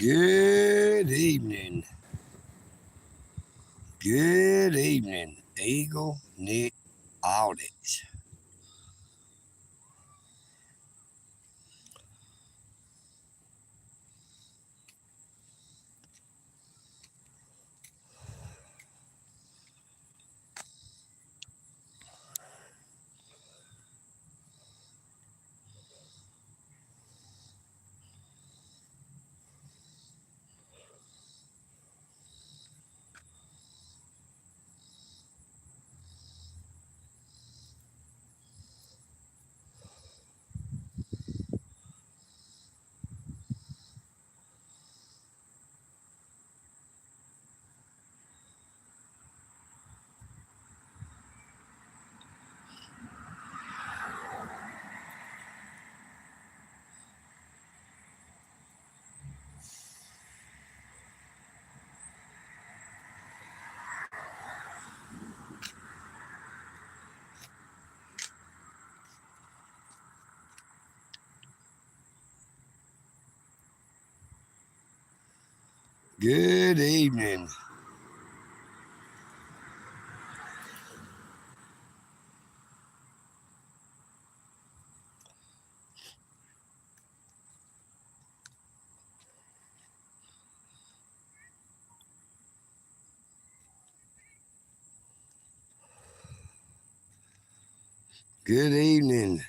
Good evening. Good evening, EagleNick audits. Good evening. Good evening.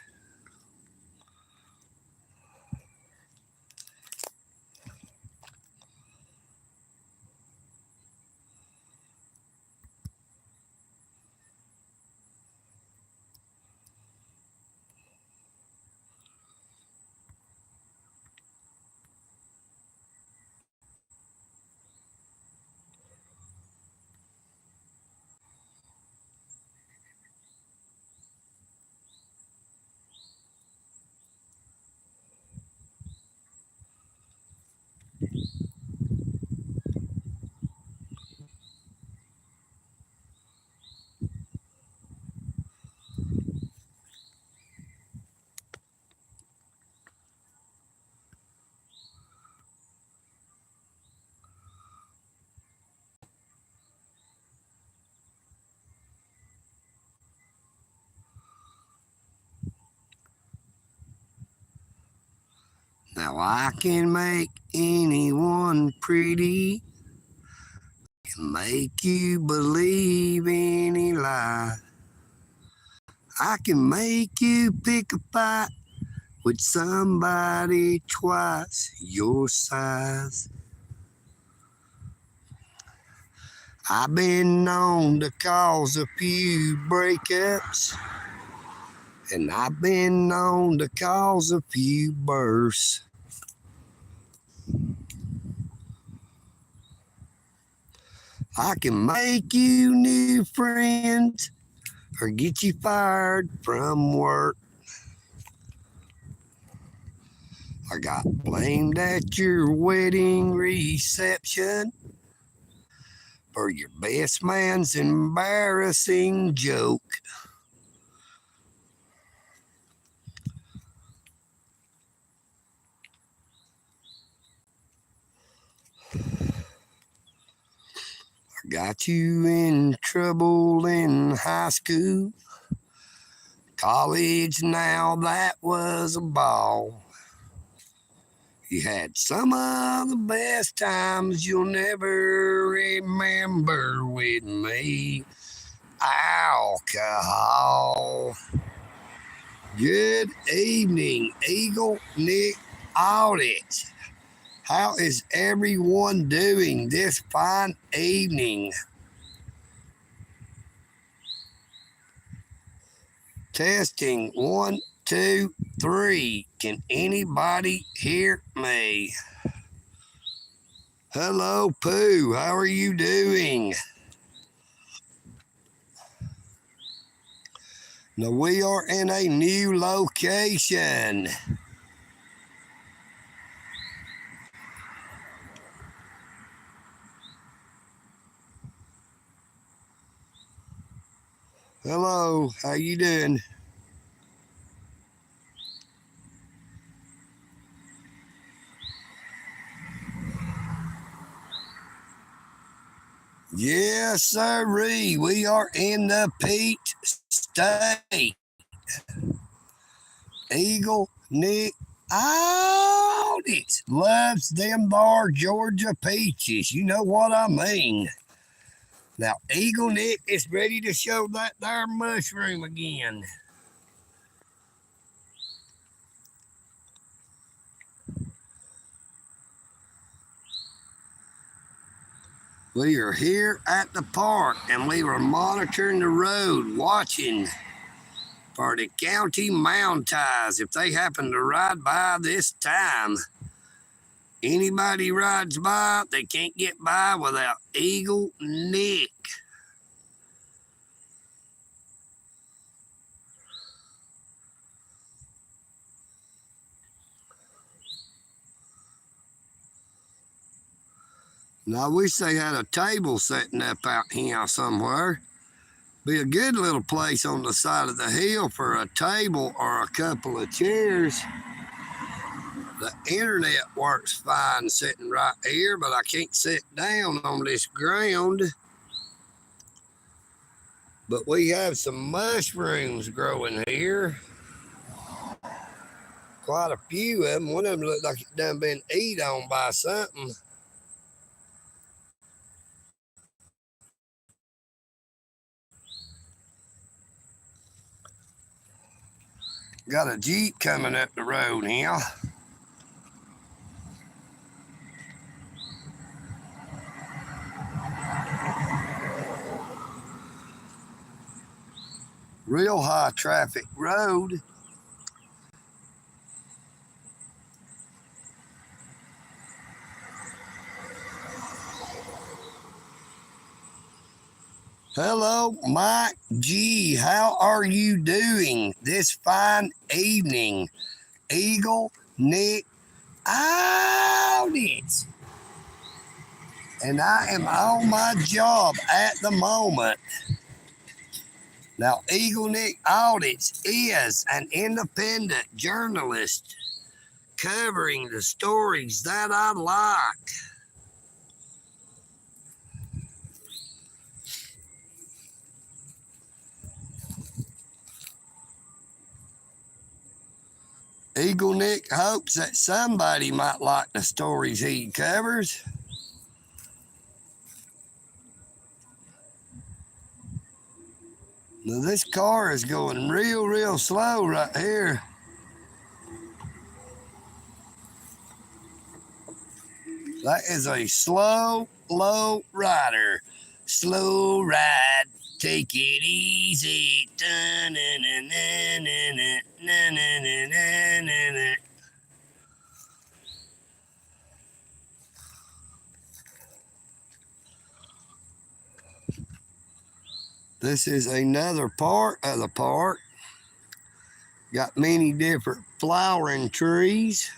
Now I can make anyone pretty, can make you believe any lie. I can make you pick a fight with somebody twice your size. I've been known to cause a few breakups, and I've been known to cause a few bursts. I can make you new friends or get you fired from work. I got blamed at your wedding reception for your best man's embarrassing joke. I got you in trouble in high school. College now, that was a ball. You had some of the best times you'll never remember with me. Alcohol. Good evening, EagleNick audit. How is everyone doing this fine evening? Testing 1, 2, 3. Can anybody hear me? Hello, Pooh. How are you doing? Now we are in a new location. Hello, how you doing? Yes, sirree. We are in the Peach State. EagleNick Audits loves them bar Georgia peaches. You know what I mean. Now, EagleNick is ready to show that there mushroom again. We are here at the park and we were monitoring the road, watching for the county mound ties if they happen to ride by this time. Anybody rides by, they can't get by without EagleNick. Now, I wish they had a table setting up out here somewhere. Be a good little place on the side of the hill for a table or a couple of chairs. The internet works fine sitting right here, but I can't sit down on this ground. But we have some mushrooms growing here. Quite a few of them. One of them looked like it done been eat on by something. Got a Jeep coming up the road here. Real high traffic road. Hello, Mike G. How are you doing this fine evening? EagleNick Audits. And I am on my job at the moment. Now, EagleNick Audits is an independent journalist covering the stories that I like. EagleNick hopes that somebody might like the stories he covers. Now, this car is going real slow right here. That is a slow, low rider. Slow ride, take it easy. This is another part of the park. Got many different flowering trees.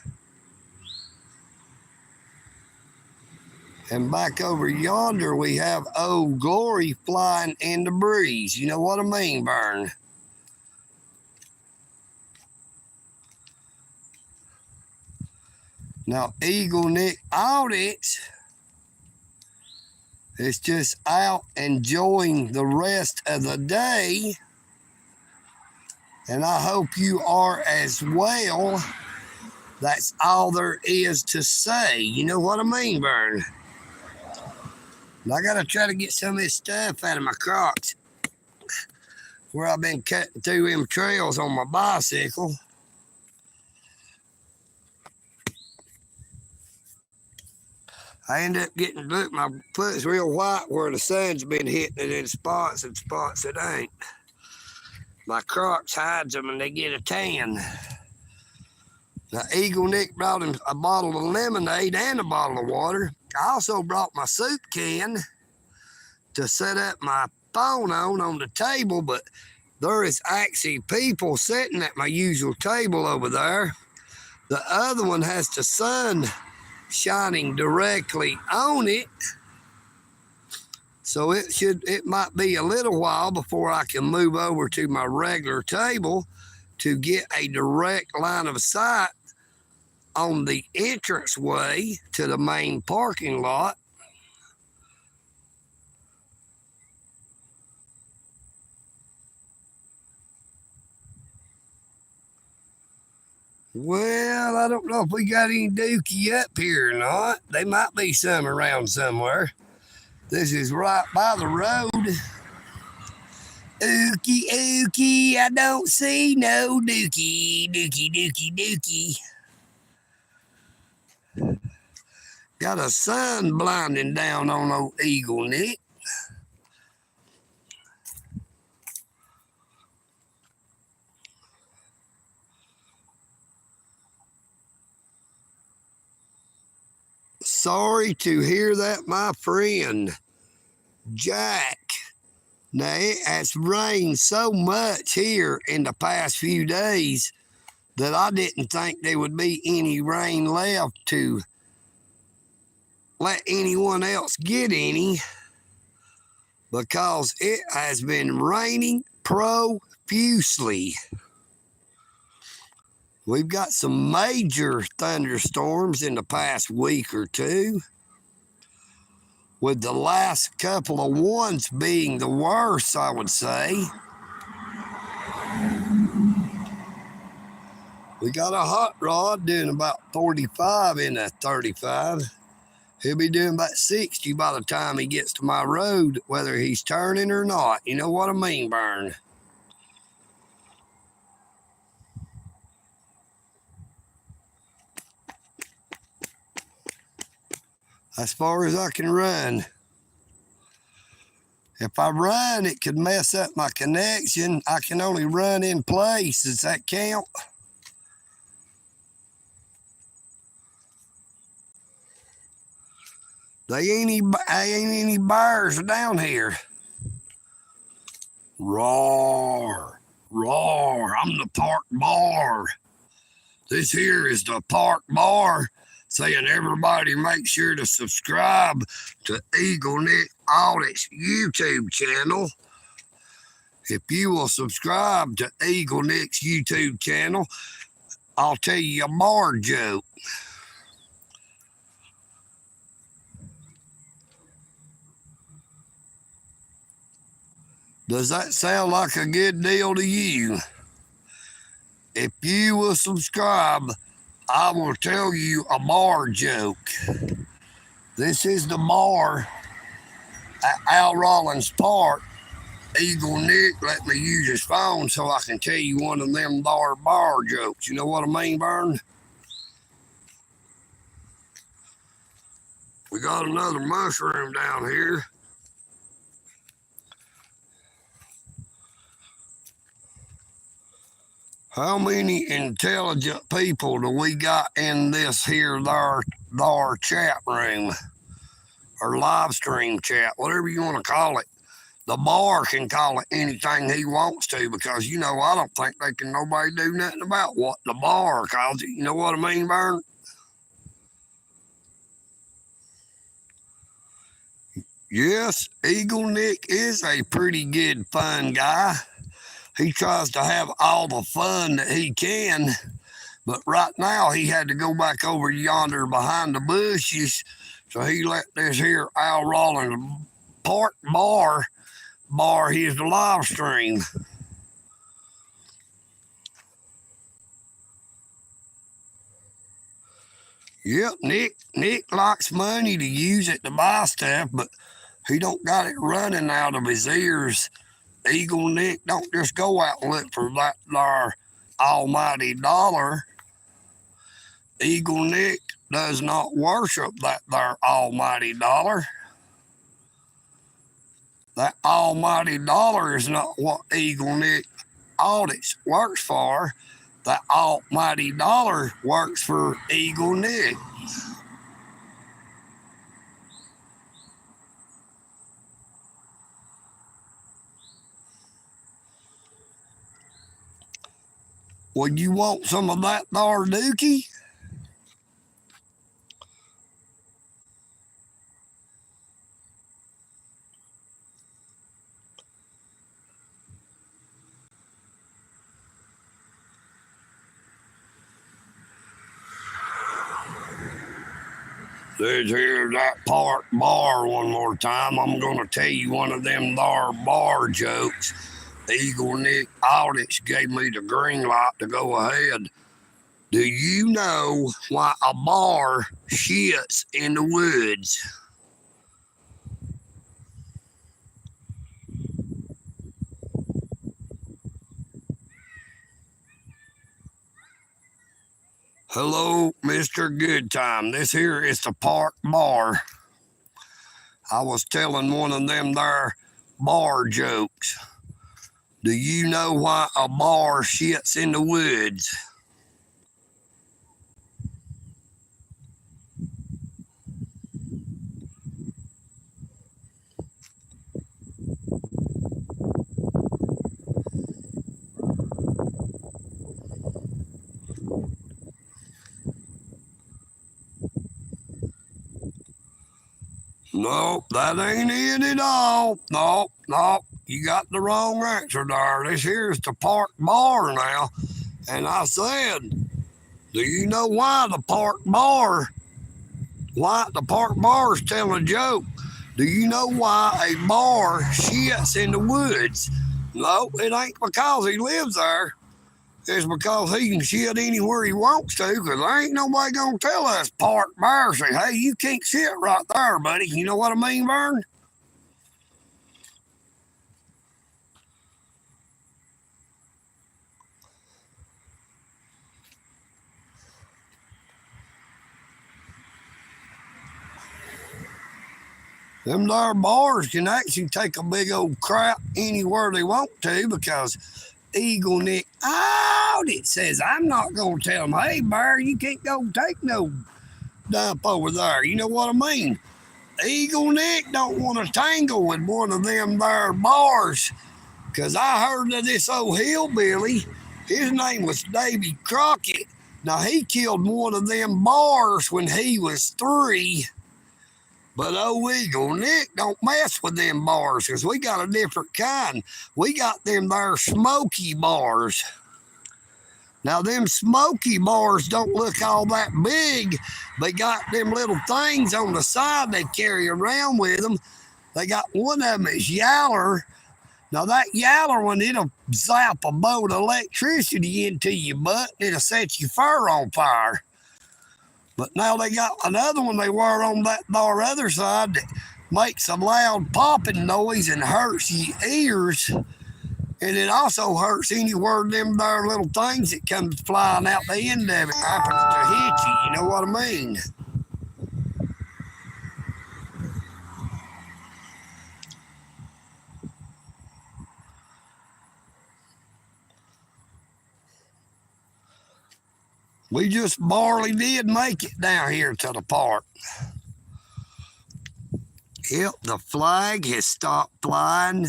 And back over yonder, we have Old Glory flying in the breeze. You know what I mean, Vern? Now, EagleNick Audits is just out enjoying the rest of the day. And I hope you are as well. That's all there is to say. You know what I mean, Vern? I gotta try to get some of this stuff out of my crocs where I've been cutting through them trails on my bicycle. I end up getting, look, my foot's real white where the sun's been hitting it in spots and spots it ain't. My crocs hides them and they get a tan. Now, EagleNick brought him a bottle of lemonade and a bottle of water. I also brought my soup can to set up my phone on the table, but there is actually people sitting at my usual table over there. The other one has the sun shining directly on it. So it might be a little while before I can move over to my regular table to get a direct line of sight on the entranceway to the main parking lot. Well, I don't know if we got any dookie up here or not. They might be some around somewhere. This is right by the road. Ookie, ookie, I don't see no dookie, dookie, dookie, dookie. Got a sun blinding down on old EagleNick. Sorry to hear that, my friend. Jack. Now, it has rained so much here in the past few days that I didn't think there would be any rain left to let anyone else get any, because it has been raining profusely. We've got some major thunderstorms in the past week or two, with the last couple of ones being the worst, I would say. We got a hot rod doing about 45 in that 35. He'll be doing about 60 by the time he gets to my road, whether he's turning or not. You know what I mean, Burn? As far as I can run. If I run, it could mess up my connection. I can only run in place. Does that count? They ain't any bears down here. Roar, roar, I'm the park bar. This here is the park bar, saying everybody make sure to subscribe to EagleNick Audit's YouTube channel. If you will subscribe to EagleNick's YouTube channel, I'll tell you a bar joke. Does that sound like a good deal to you? If you will subscribe, I will tell you a bar joke. This is the bar at Al Rollins Park. EagleNick let me use his phone so I can tell you one of them bar jokes. You know what I mean, Burn? We got another mushroom down here. How many intelligent people do we got in this here our chat room or live stream chat, whatever you want to call it? The bar can call it anything he wants to, because, you know, I don't think they can nobody do nothing about what the bar calls it. You know what I mean, Burn? Yes, EagleNick is a pretty good fun guy. He tries to have all the fun that he can, but right now he had to go back over yonder behind the bushes, so he let this here Al Rollins Park bar his live stream. Yep, Nick likes money to use it to buy stuff, but he don't got it running out of his ears. EagleNick don't just go out and look for that there almighty dollar. EagleNick does not worship that there almighty dollar. That almighty dollar is not what EagleNick Audits works for. That almighty dollar works for EagleNick. Would you want some of that there dookie? Here's that park bar one more time. I'm going to tell you one of them there bar jokes. EagleNick Audits gave me the green light to go ahead. Do you know why a bar shits in the woods? Hello, Mr. Goodtime. This here is the park bar. I was telling one of them there bar jokes. Do you know why a bar shits in the woods? Nope, that ain't it at all. Nope. You got the wrong answer there. This here's the park bar now. And I said, do you know why the park bar's telling a joke? Do you know why a bar shits in the woods? No, it ain't because he lives there. It's because he can shit anywhere he wants to, because there ain't nobody gonna tell us park bar, say, hey, you can't shit right there, buddy. You know what I mean, Vern? Them there bars can actually take a big old crap anywhere they want to, because EagleNick out it says, I'm not gonna tell them, hey, Bear, you can't go take no dump over there. You know what I mean? EagleNick don't want to tangle with one of them there bars, because I heard of this old hillbilly. His name was Davy Crockett. Now, he killed one of them bars when he was 3. But old EagleNick don't mess with them bars, because we got a different kind. We got them there smoky bars. Now, them smoky bars don't look all that big. They got them little things on the side they carry around with them. They got one of them is yaller. Now, that yaller one, it'll zap a bolt of electricity into your butt, and it'll set your fur on fire. But now they got another one they wear on that other side that makes a loud popping noise and hurts your ears. And it also hurts anywhere them there little things that comes flying out the end of it happens to hit you. You know what I mean? We just barely did make it down here to the park. Yep, the flag has stopped flying.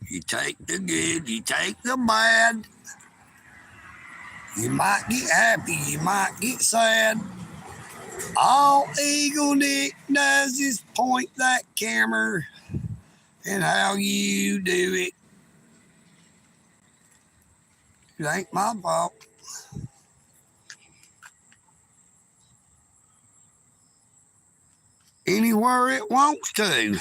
You take the good, you take the bad. You might get happy, you might get sad. All EagleNick does is point that camera, and how you do it. It ain't my fault. Anywhere it wants to.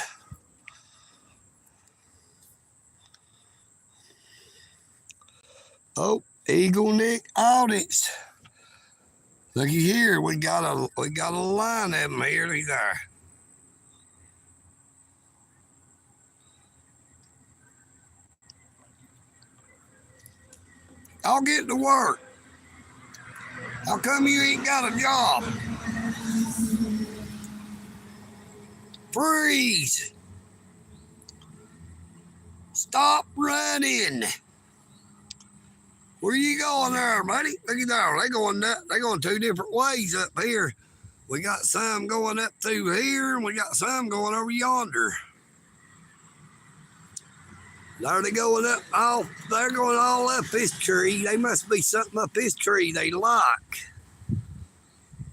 Oh, EagleNick audits. Looky here, we got a line of them here. Look there. I'll get to work. How come you ain't got a job? Freeze! Stop running! Where you going there, buddy? Look at there. They going 2 different ways up here. We got some going up through here, and we got some going over yonder. There they going up. Oh, they're going all up his tree. They must be something up his tree they like.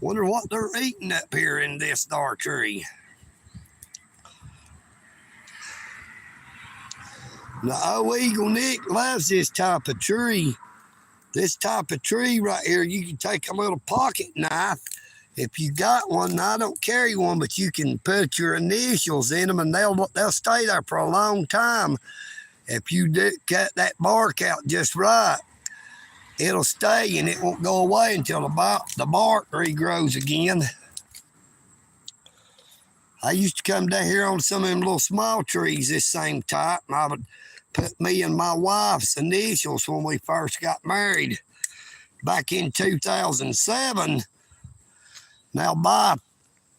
Wonder what they're eating up here in this dar tree. Now, old EagleNick loves this type of tree. This type of tree right here, you can take a little pocket knife. If you got one, I don't carry one, but you can put your initials in them and they'll stay there for a long time. If you cut that bark out just right, it'll stay and it won't go away until the bark regrows again. I used to come down here on some of them little small trees, this same type, and I would put me and my wife's initials when we first got married back in 2007. Now, by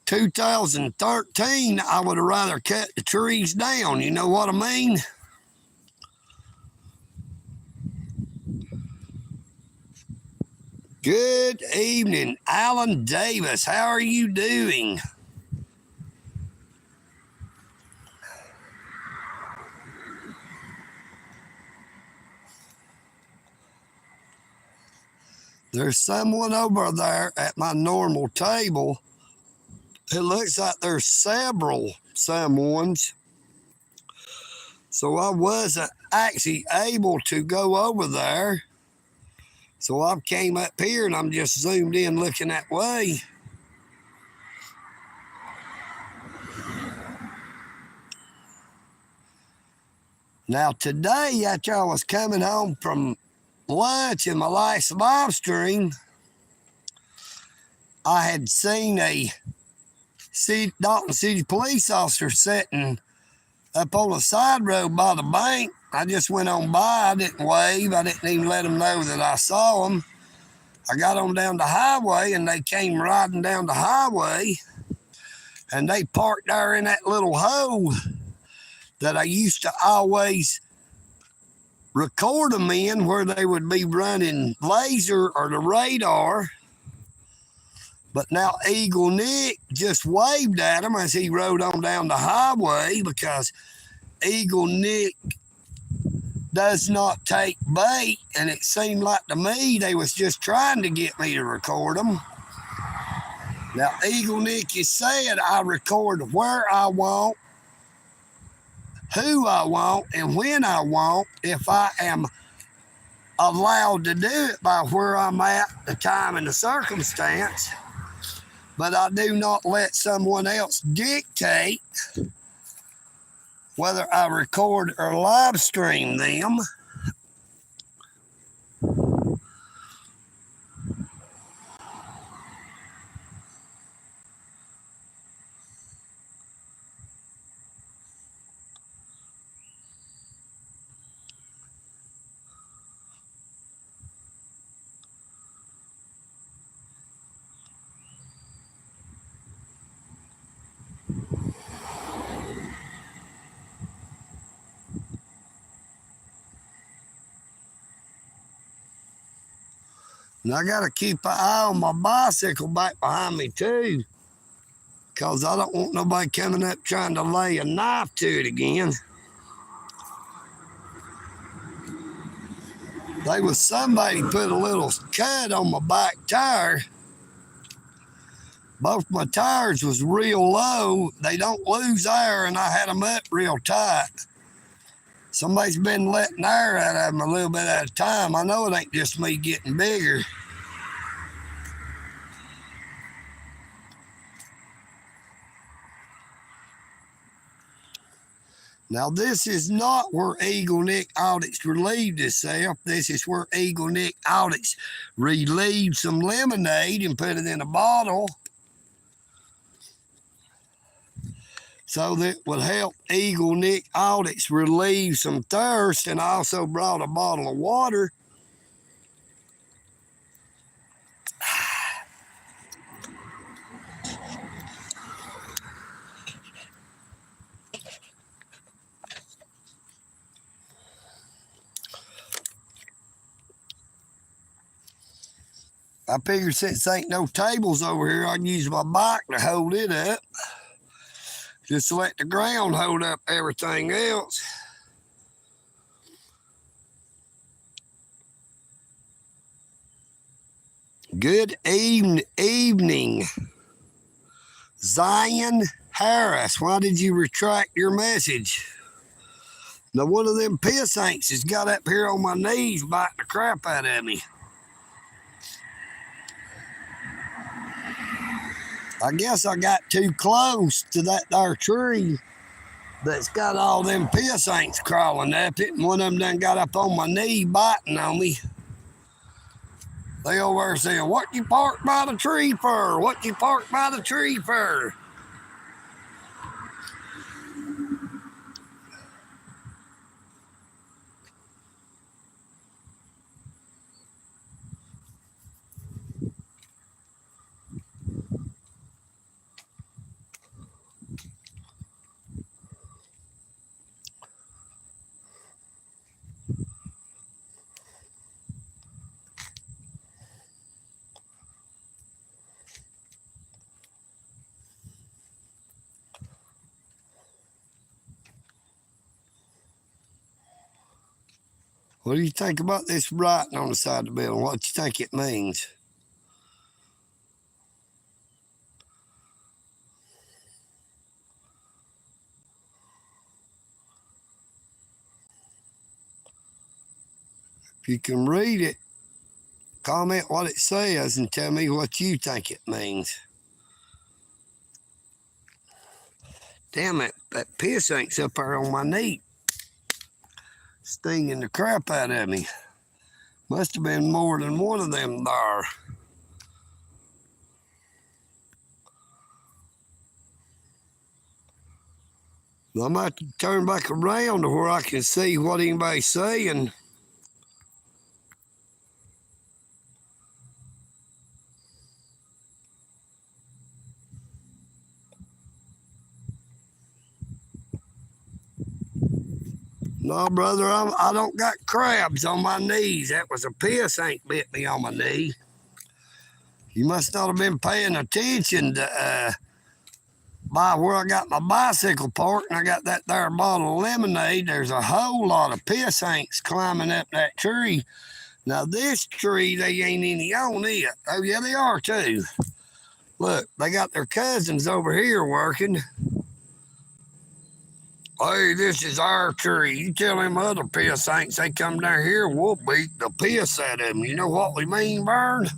2013, I would have rather cut the trees down. You know what I mean? Good evening, Alan Davis. How are you doing? There's someone over there at my normal table. It looks like there's several someones. So I wasn't actually able to go over there. So I came up here and I'm just zoomed in looking that way. Now today, after I was coming home from lunch in my last live stream, I had seen a Dalton City police officer sitting up on the side road by the bank. I just went on by. I didn't wave. I didn't even let them know that I saw them. I got on down the highway and they came riding down the highway and they parked there in that little hole that I used to always record them in, where they would be running laser or the radar. But now EagleNick just waved at him as he rode on down the highway, because EagleNick does not take bait, and it seemed like to me they was just trying to get me to record them. Now EagleNick has said I record where I want, who I want, and when I want, if I am allowed to do it by where I'm at, the time and the circumstance. But I do not let someone else dictate whether I record or live stream them. And I got to keep an eye on my bicycle back behind me too, because I don't want nobody coming up trying to lay a knife to it again. There was somebody put a little cut on my back tire. Both my tires was real low. They don't lose air, and I had them up real tight. Somebody's been letting air out of them a little bit at a time. I know it ain't just me getting bigger. Now, this is not where EagleNick Audits relieved itself. This is where EagleNick Audits relieved some lemonade and put it in a bottle, so that would help EagleNick Audits relieve some thirst. And I also brought a bottle of water. I figured since ain't no tables over here, I can use my bike to hold it up. Just let the ground hold up everything else. Good evening. Zion Harris, why did you retract your message? Now, one of them piss aints has got up here on my knees biting the crap out of me. I guess I got too close to that there tree that's got all them piss aints crawling up it, and one of them done got up on my knee biting on me. They over there saying, "What you parked by the tree for? What you parked by the tree for?" What do you think about this writing on the side of the building? What do you think it means? If you can read it, comment what it says and tell me what you think it means. Damn it, that piss ain't up there on my knee, stinging the crap out of me. Must have been more than one of them there. I might turn back around to where I can see what anybody's saying. No, brother, I don't got crabs on my knees. That was a piss ain't bit me on my knee. You must not have been paying attention to by where I got my bicycle parked and I got that there bottle of lemonade. There's a whole lot of piss aints climbing up that tree. Now, this tree, they ain't any on it. Oh, yeah, they are too. Look, they got their cousins over here working. Hey, this is our tree. You tell them other piss aints they come down here, we'll beat the piss out of them. You know what we mean, Vern?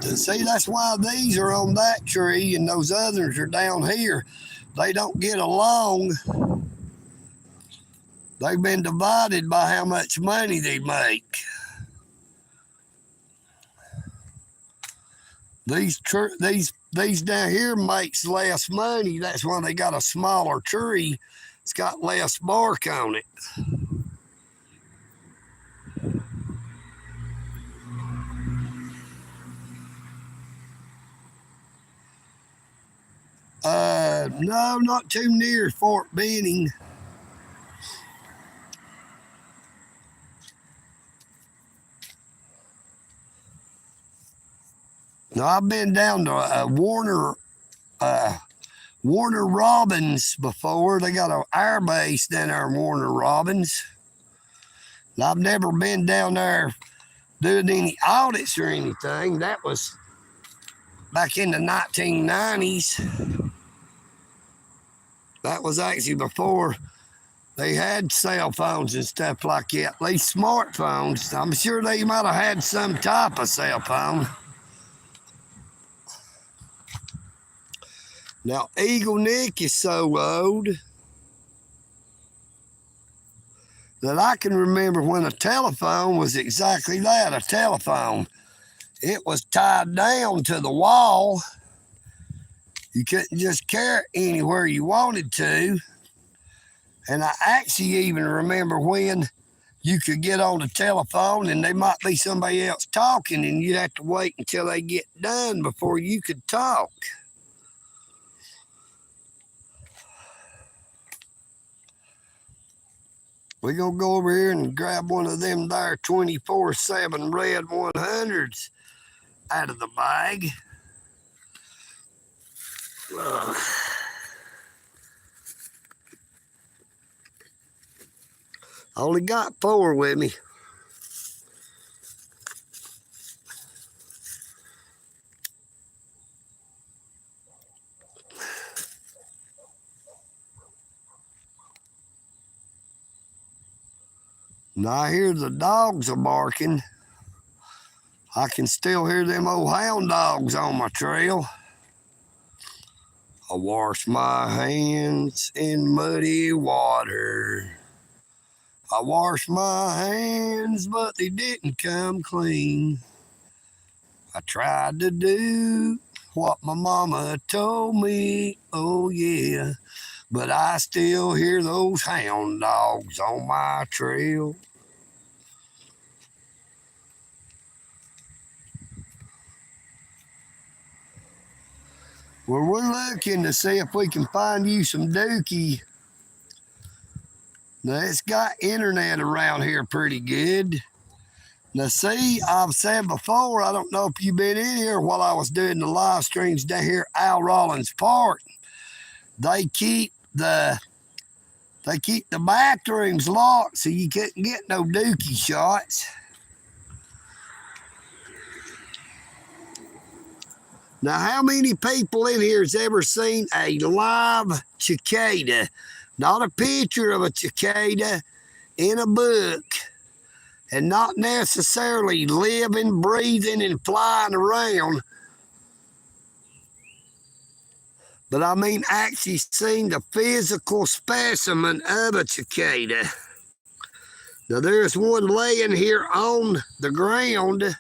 See, that's why these are on that tree and those others are down here. They don't get along. They've been divided by how much money they make. These down here makes less money. That's why they got a smaller tree. It's got less bark on it. No, not too near Fort Benning. No, I've been down to Warner Robins before. They got an air base down there in Warner Robins. I've never been down there doing any audits or anything. That was back in the 1990s. That was actually before they had cell phones and stuff like that. At least smartphones. I'm sure they might have had some type of cell phone. Now, EagleNick is so old that I can remember when a telephone was exactly that, a telephone. It was tied down to the wall. You couldn't just carry it anywhere you wanted to. And I actually even remember when you could get on the telephone and there might be somebody else talking and you'd have to wait until they get done before you could talk. We're going to go over here and grab one of them there 24/7 red 100s out of the bag. I only got 4 with me. Now I hear the dogs are barking. I can still hear them old hound dogs on my trail. I wash my hands in muddy water. I washed my hands, but they didn't come clean. I tried to do what my mama told me, oh yeah, but I still hear those hound dogs on my trail. Well, we're looking to see if we can find you some dookie. Now, it's got internet around here pretty good. Now, see, I've said before, I don't know if you've been in here while I was doing the live streams down here at Al Rollins Park. They keep the bathrooms locked so you couldn't get no dookie shots. Now, how many people in here has ever seen a live cicada? Not a picture of a cicada in a book, and not necessarily living, breathing, and flying around, but I mean actually seen the physical specimen of a cicada. Now, there's one laying here on the ground.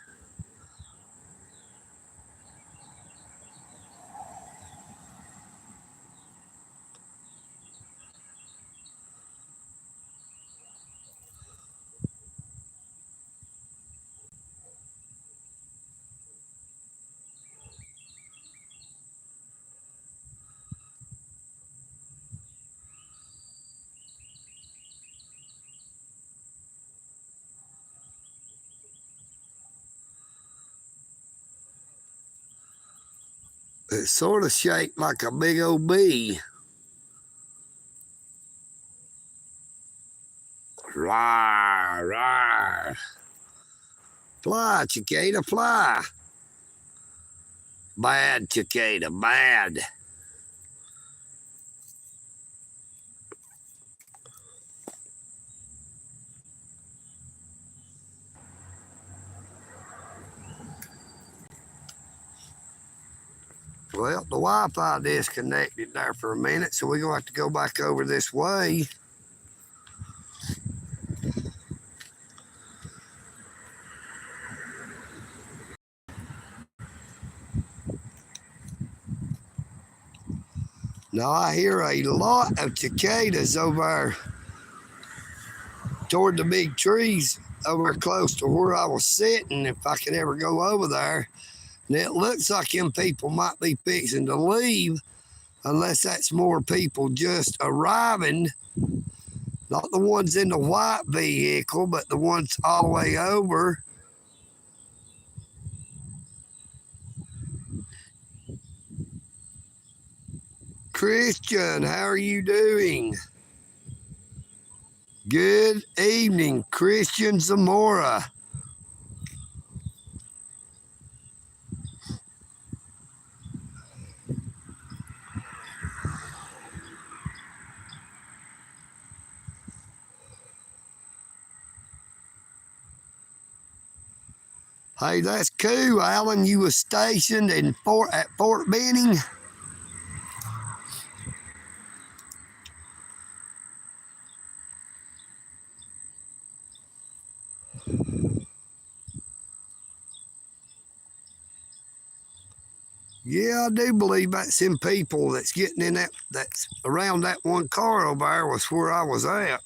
It's sort of shaped like a big old bee. Rawr, rawr. Fly, cicada, fly. Bad cicada, bad. Well, the Wi-Fi disconnected there for a minute, so we're going to have to go back over this way. Now, I hear a lot of cicadas over toward the big trees over close to where I was sitting, if I could ever go over there. And it looks like them people might be fixing to leave, unless that's more people just arriving. Not the ones in the white vehicle, but the ones all the way over. Christian, how are you doing? Good evening, Christian Zamora. Hey, that's cool, Alan. You was stationed at Fort Benning. Yeah, I do believe that's them people that's getting in that's around that one car over there was where I was at.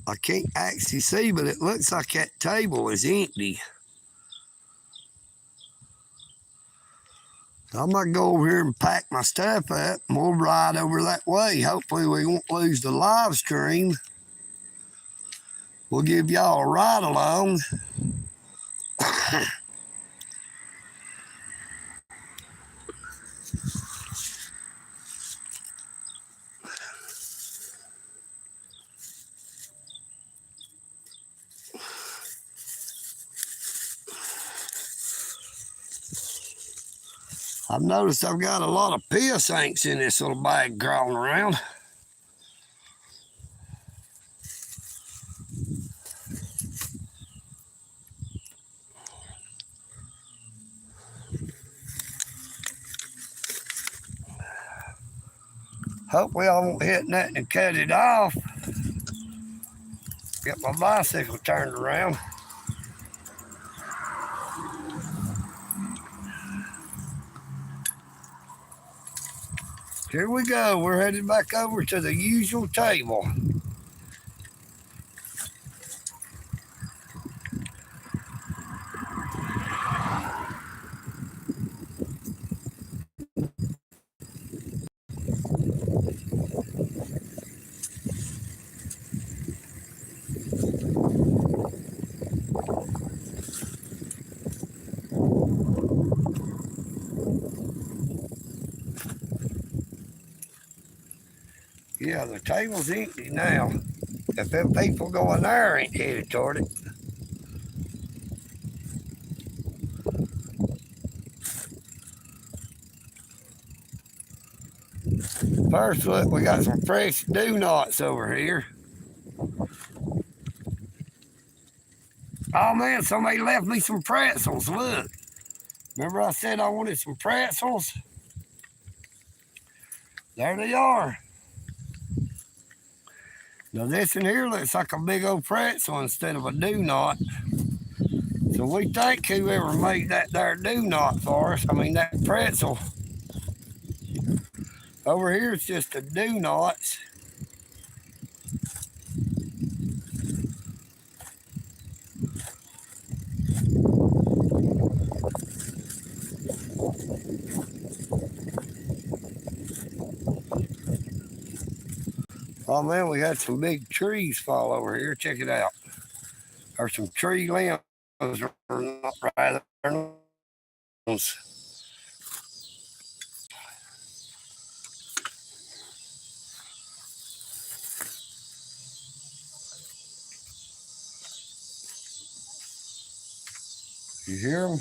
I can't actually see, but it looks like that table is empty. I might go over here and pack my stuff up and we'll ride over that way. Hopefully we won't lose the live stream. We'll give y'all a ride along. I've noticed I've got a lot of piss ants in this little bag crawling around. Hopefully I won't hit nothing and cut it off. Get my bicycle turned around. Here we go. We're headed back over to the usual table. Yeah, the table's empty now. If them people going there ain't headed toward it. First, look, we got some fresh do-nots over here. Oh man, somebody left me some pretzels. Look. Remember I said I wanted some pretzels? There they are. Now this in here looks like a big old pretzel instead of a do-not. So we thank whoever made that there do-not for us. I mean that pretzel. Over here it's just the do-nots. Oh man, we had some big trees fall over here. Check it out. There's some tree limbs, or not rather. You hear them?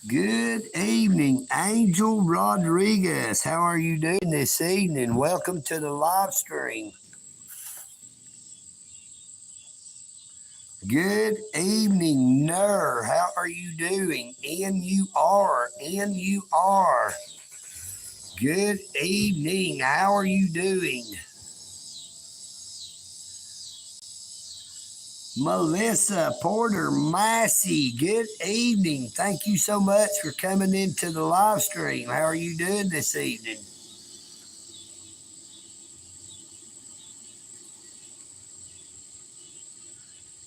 Good evening, Angel Rodriguez. How are you doing this evening? Welcome to the live stream. Good evening, Nur. How are you doing? N-U-R. Good evening. How are you doing? Melissa Porter Massey, good evening. Thank you so much for coming into the live stream. How are you doing this evening?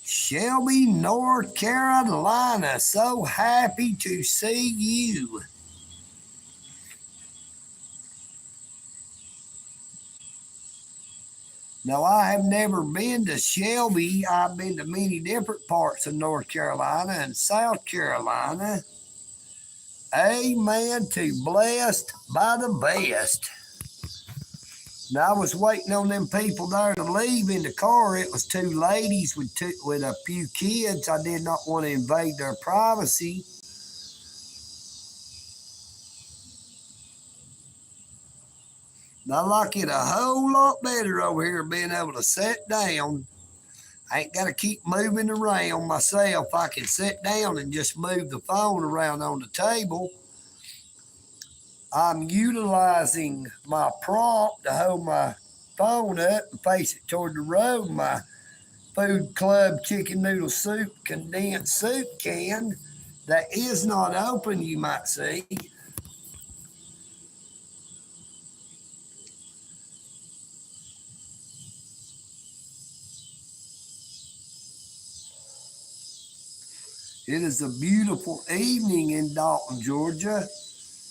Shelby, North Carolina. So happy to see you. Now, I have never been to Shelby. I've been to many different parts of North Carolina and South Carolina. Amen to blessed by the best. Now, I was waiting on them people there to leave in the car. It was two ladies with a few kids. I did not want to invade their privacy. I like it a whole lot better over here being able to sit down. I ain't got to keep moving around myself. I can sit down and just move the phone around on the table. I'm utilizing my prop to hold my phone up and face it toward the road. My Food Club chicken noodle soup condensed soup can that is not open, you might see. It is a beautiful evening in Dalton, Georgia,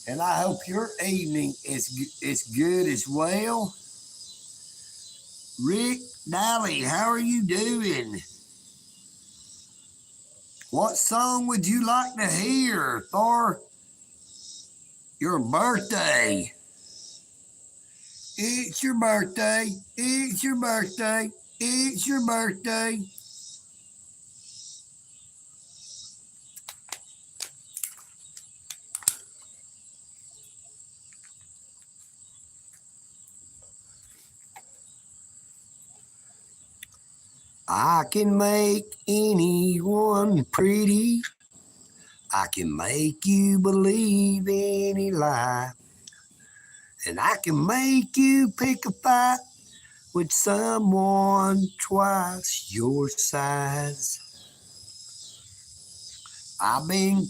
and I hope your evening is good as well. Rick Nally, how are you doing? What song would you like to hear for your birthday? It's your birthday. It's your birthday. It's your birthday. I can make anyone pretty. I can make you believe any lie. And I can make you pick a fight with someone twice your size. I've been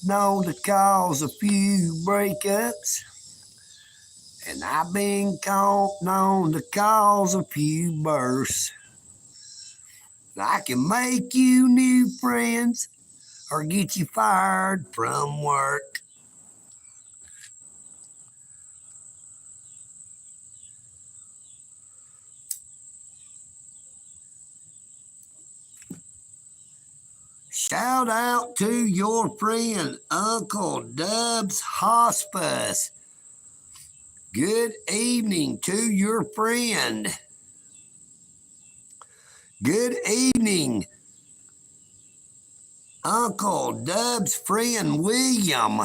known to cause a few breakups. And I've been known to cause a few bursts. And I can make you new friends or get you fired from work. Shout out to your friend, Uncle Dub's Hospice. Good evening to your friend. Good evening, Uncle Dub's friend, William.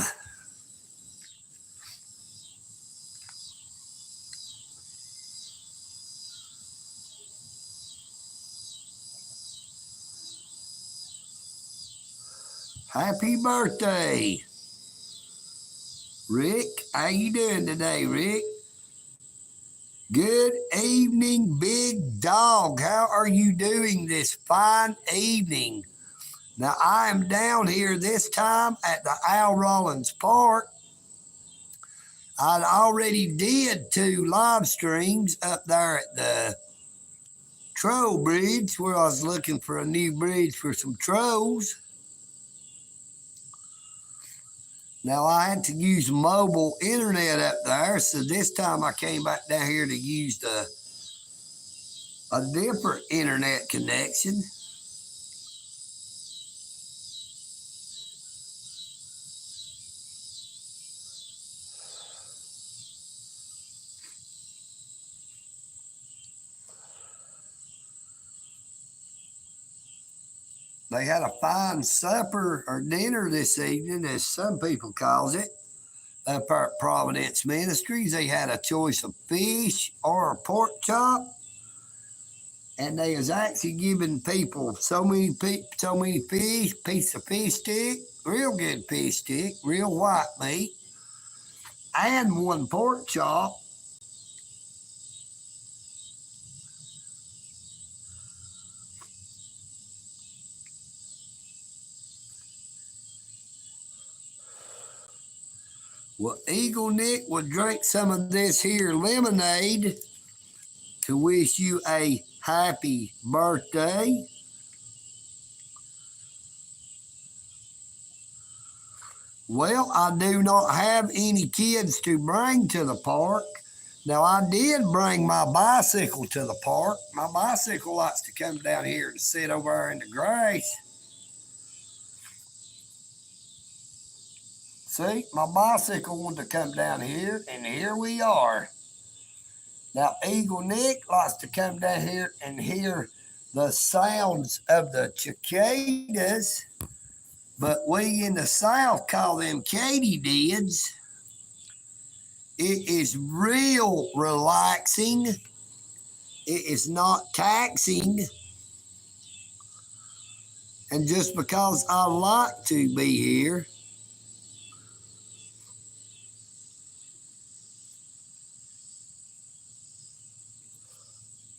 Happy birthday, Rick. How you doing today, Rick? Good evening, Big Dog. How are you doing this fine evening? Now, I am down here this time at the Al Rollins Park. I already did 2 live streams up there at the Troll Bridge where I was looking for a new bridge for some trolls. Now, I had to use mobile internet up there, so this time I came back down here to use a different internet connection. They had a fine supper or dinner this evening, as some people calls it, up at Providence Ministries. They had a choice of fish or a pork chop, and they was actually giving people so many fish, piece of fish stick, real good fish stick, real white meat, and 1 pork chop. Well, EagleNick will drink some of this here lemonade to wish you a happy birthday. Well, I do not have any kids to bring to the park. Now, I did bring my bicycle to the park. My bicycle likes to come down here and sit over there in the grass. See, my bicycle wanted to come down here, and here we are. Now, EagleNick likes to come down here and hear the sounds of the cicadas, but we in the South call them katydids. It is real relaxing. It is not taxing. And just because I like to be here,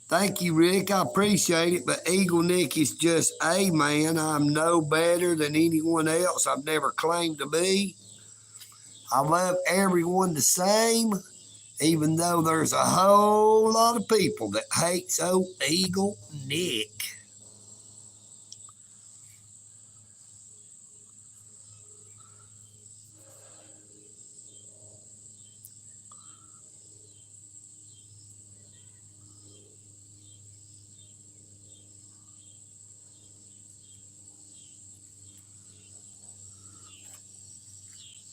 thank you, Rick. I appreciate it. But EagleNick is just a man. I'm no better than anyone else. I've never claimed to be. I love everyone the same, even though there's a whole lot of people that hates old EagleNick.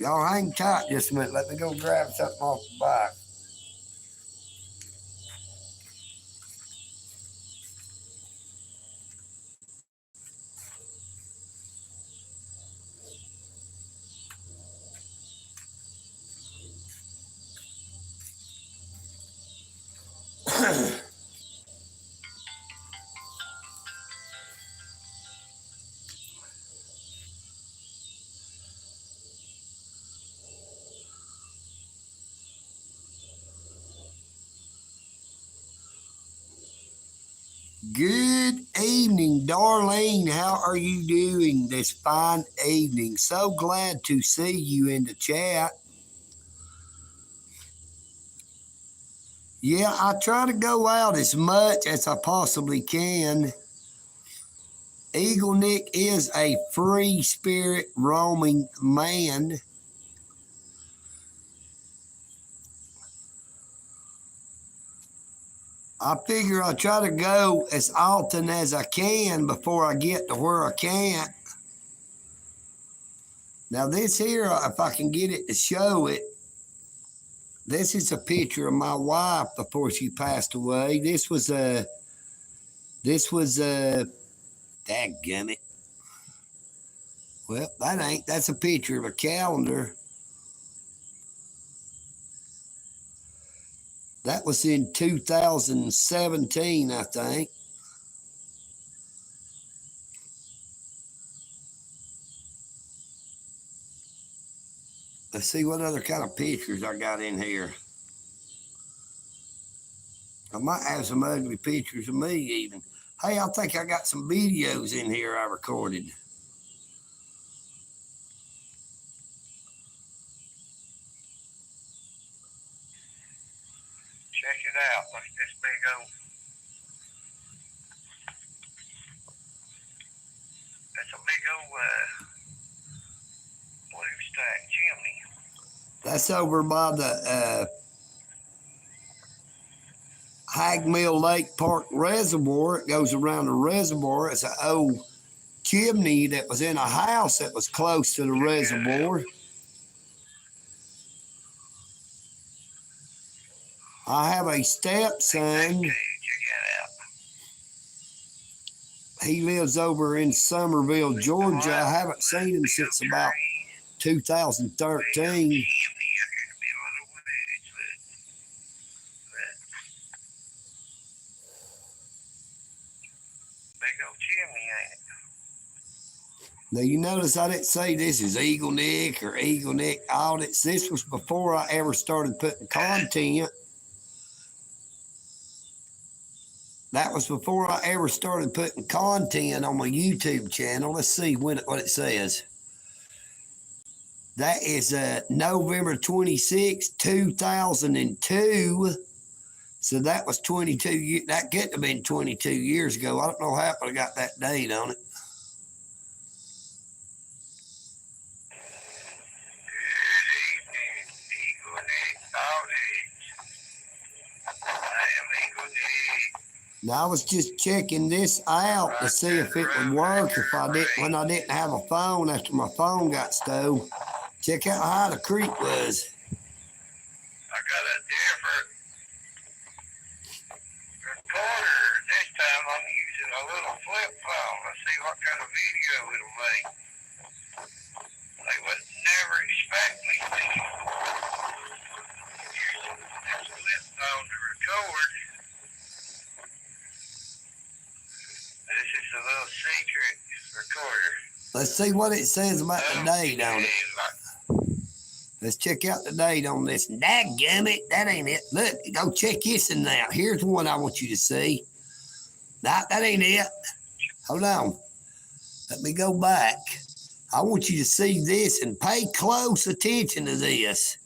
Y'all hang tight just a minute. Let me go grab something off the bike. Good evening, Darlene. How are you doing this fine evening? So glad to see you in the chat. Yeah, I try to go out as much as I possibly can. EagleNick is a free spirit roaming man. I figure I try to go as often as I can before I get to where I can't. Now this here, if I can get it to show it, this is a picture of my wife before she passed away. This was dadgummit. Well, that's a picture of a calendar. That was in 2017, I think. Let's see what other kind of pictures I got in here. I might have some ugly pictures of me even. Hey, I think I got some videos in here I recorded. Check it out. Look at this big old. That's a big old blue stack chimney. That's over by the Hag Mill Lake Park Reservoir. It goes around the reservoir. It's an old chimney that was in a house that was close to the reservoir. I have a stepson. He lives over in Summerville, Georgia. I haven't seen him since about 2013. Now, you notice I didn't say this is EagleNick or EagleNick Audits. This was before I ever started putting content. That was before I ever started putting content on my YouTube channel. Let's see what it says. That is November 26, 2002. So that was 22 years. That couldn't have been 22 years ago. I don't know how I got that date on it. Now I was just checking this out to see if it would work when I didn't have a phone after my phone got stole. Check out how the creek was. I got a different recorder. This time I'm using a little flip phone. Let's see what kind of video it'll make. They would never expect me to use this flip phone to record. This is a little secret recorder. Let's see what it says about the date on it. Let's check out the date on this. Dadgummit, that ain't it. Look, go check this one out. Here's one I want you to see. That ain't it. Hold on. Let me go back. I want you to see this and pay close attention to this.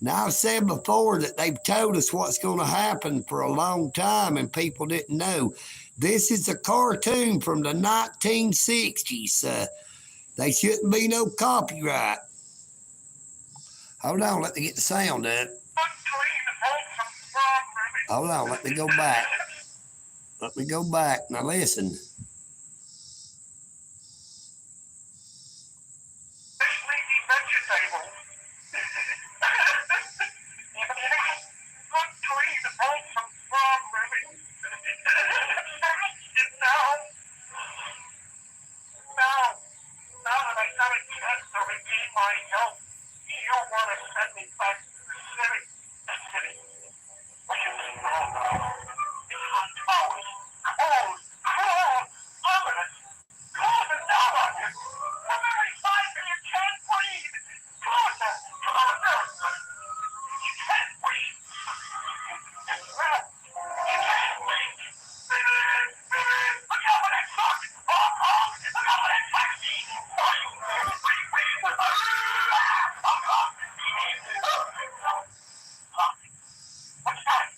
Now, I've said before that they've told us what's going to happen for a long time and people didn't know. This is a cartoon from the 1960s. There shouldn't be no copyright. Hold on, let me get the sound up. Hold on, let me go back. Let me go back. Now listen. send me back to the city. The city. What you mean? It's hot towers. Cold, cold, ominous. Closing down on you. From every side and you can't breathe. Closer, closer. You can't breathe. It's red. You can't breathe. Look out for that truck. Oh, look out for that taxi. What's that?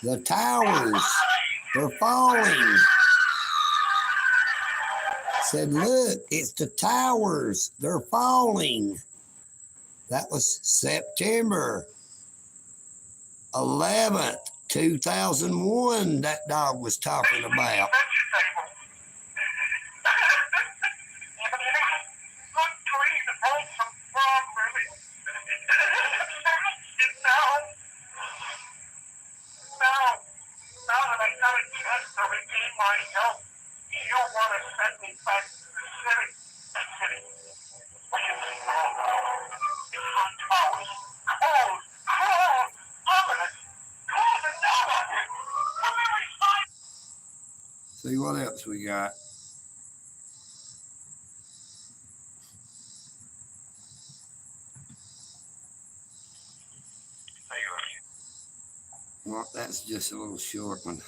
The towers. They're falling. Said, look, it's the towers. They're falling. That was September 11th, 2001, that dog was talking about. See what else we got. Well, that's just a little short one.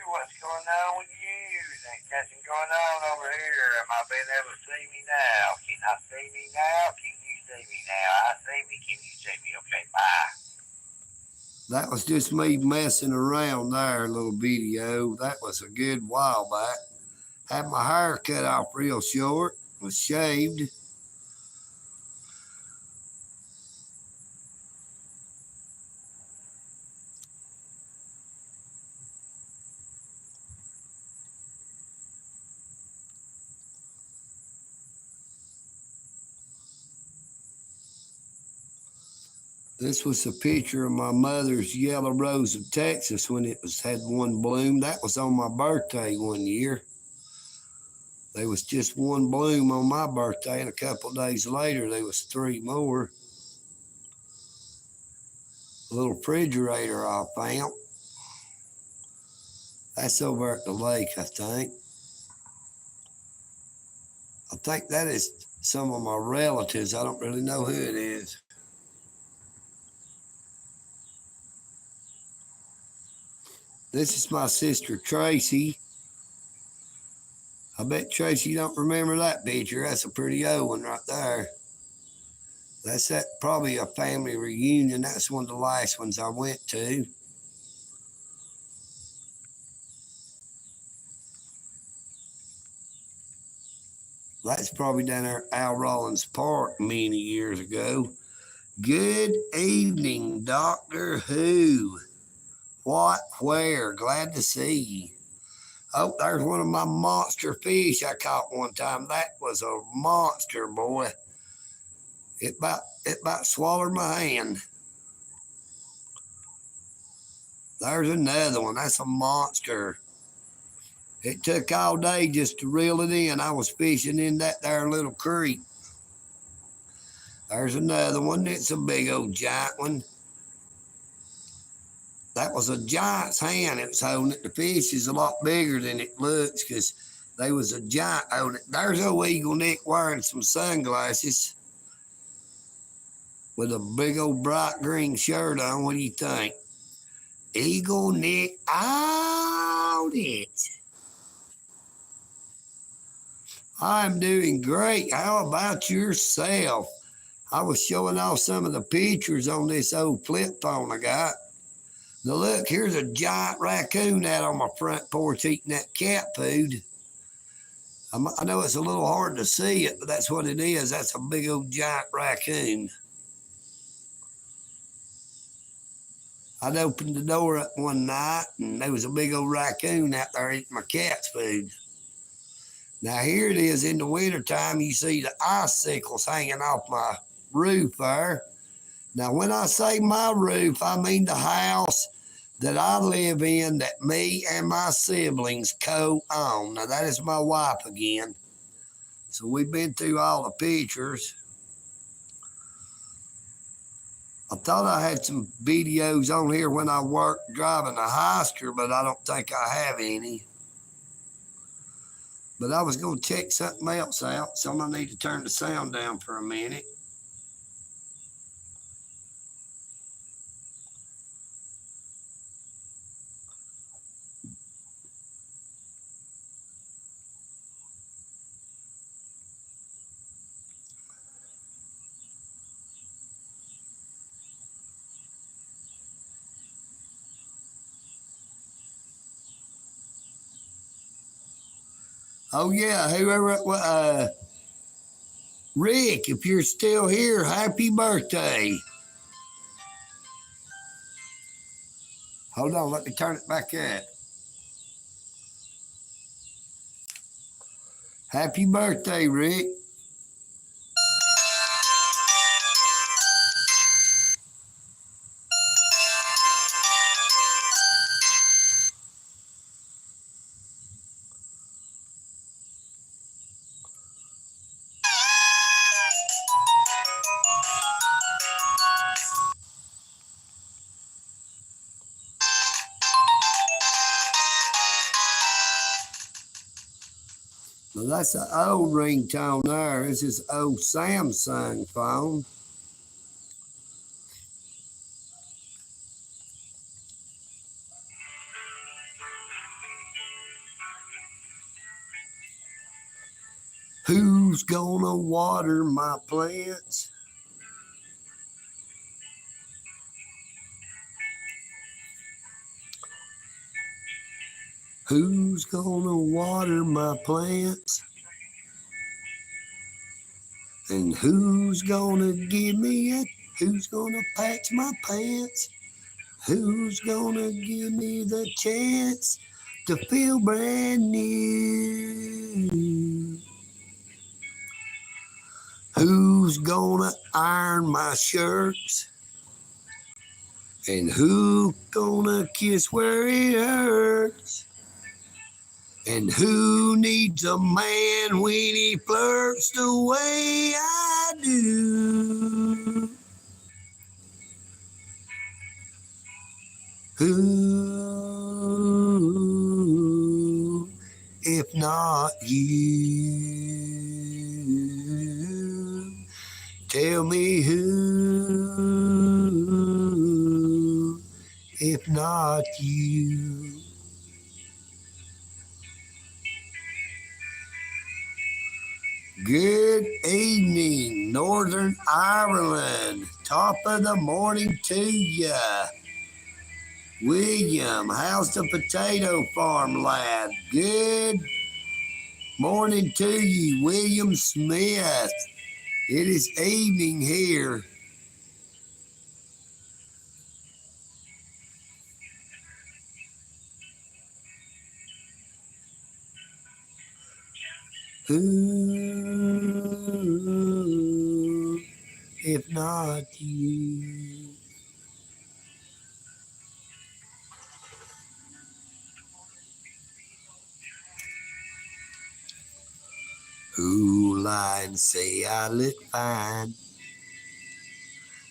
What's going on with you? Ain't nothing going on over here. Am I being able to see me now? Can I see me now? Can you see me now? I see me. Can you see me? Okay, bye. That was just me messing around there, a little video. That was a good while back. Had my hair cut off real short, was shaved. This was a picture of my mother's yellow rose of Texas when it had one bloom. That was on my birthday one year. There was just one bloom on my birthday, and a couple of days later, there was 3 more. A little refrigerator I found. That's over at the lake, I think. I think that is some of my relatives. I don't really know who it is. This is my sister, Tracy. I bet Tracy don't remember that picture. That's a pretty old one right there. That's probably a family reunion. That's one of the last ones I went to. That's probably down there at Al Rollins Park many years ago. Good evening, Doctor Who. What, where? Glad to see you. Oh, there's one of my monster fish I caught one time. That was a monster, boy. It about swallowed my hand. There's another one. That's a monster. It took all day just to reel it in. I was fishing in that there little creek. There's another one. It's a big old giant one. That was a giant's hand it was holding it. The fish is a lot bigger than it looks because there was a giant holding it. There's old EagleNick wearing some sunglasses with a big old bright green shirt on. What do you think? EagleNick out it. I'm doing great. How about yourself? I was showing off some of the pictures on this old flip phone I got. Now look, here's a giant raccoon out on my front porch eating that cat food. I know it's a little hard to see it, but that's what it is. That's a big old giant raccoon. I'd opened the door up one night, and there was a big old raccoon out there eating my cat's food. Now here it is in the wintertime. You see the icicles hanging off my roof there. Now when I say my roof, I mean the house that I live in that me and my siblings co-own. Now, that is my wife again. So we've been through all the pictures. I thought I had some videos on here when I worked driving a Hyster, but I don't think I have any. But I was going to check something else out, so I'm going to need to turn the sound down for a minute. Oh, yeah, whoever, Rick, if you're still here, happy birthday. Hold on, let me turn it back up. Happy birthday, Rick. Well, that's an old ringtone there. This is old Samsung phone. Who's gonna water my plants? Who's gonna water my plants? And who's gonna give me it? Who's gonna patch my pants? Who's gonna give me the chance to feel brand new? Who's gonna iron my shirts? And who gonna kiss where it hurts? And who needs a man when he flirts the way I do? Who, if not you? Tell me who, if not you? Good evening, Northern Ireland. Top of the morning to ya. William, how's the potato farm, lad? Good morning to you, William Smith. It is evening here. Who, if not you? Who lie and say I look fine?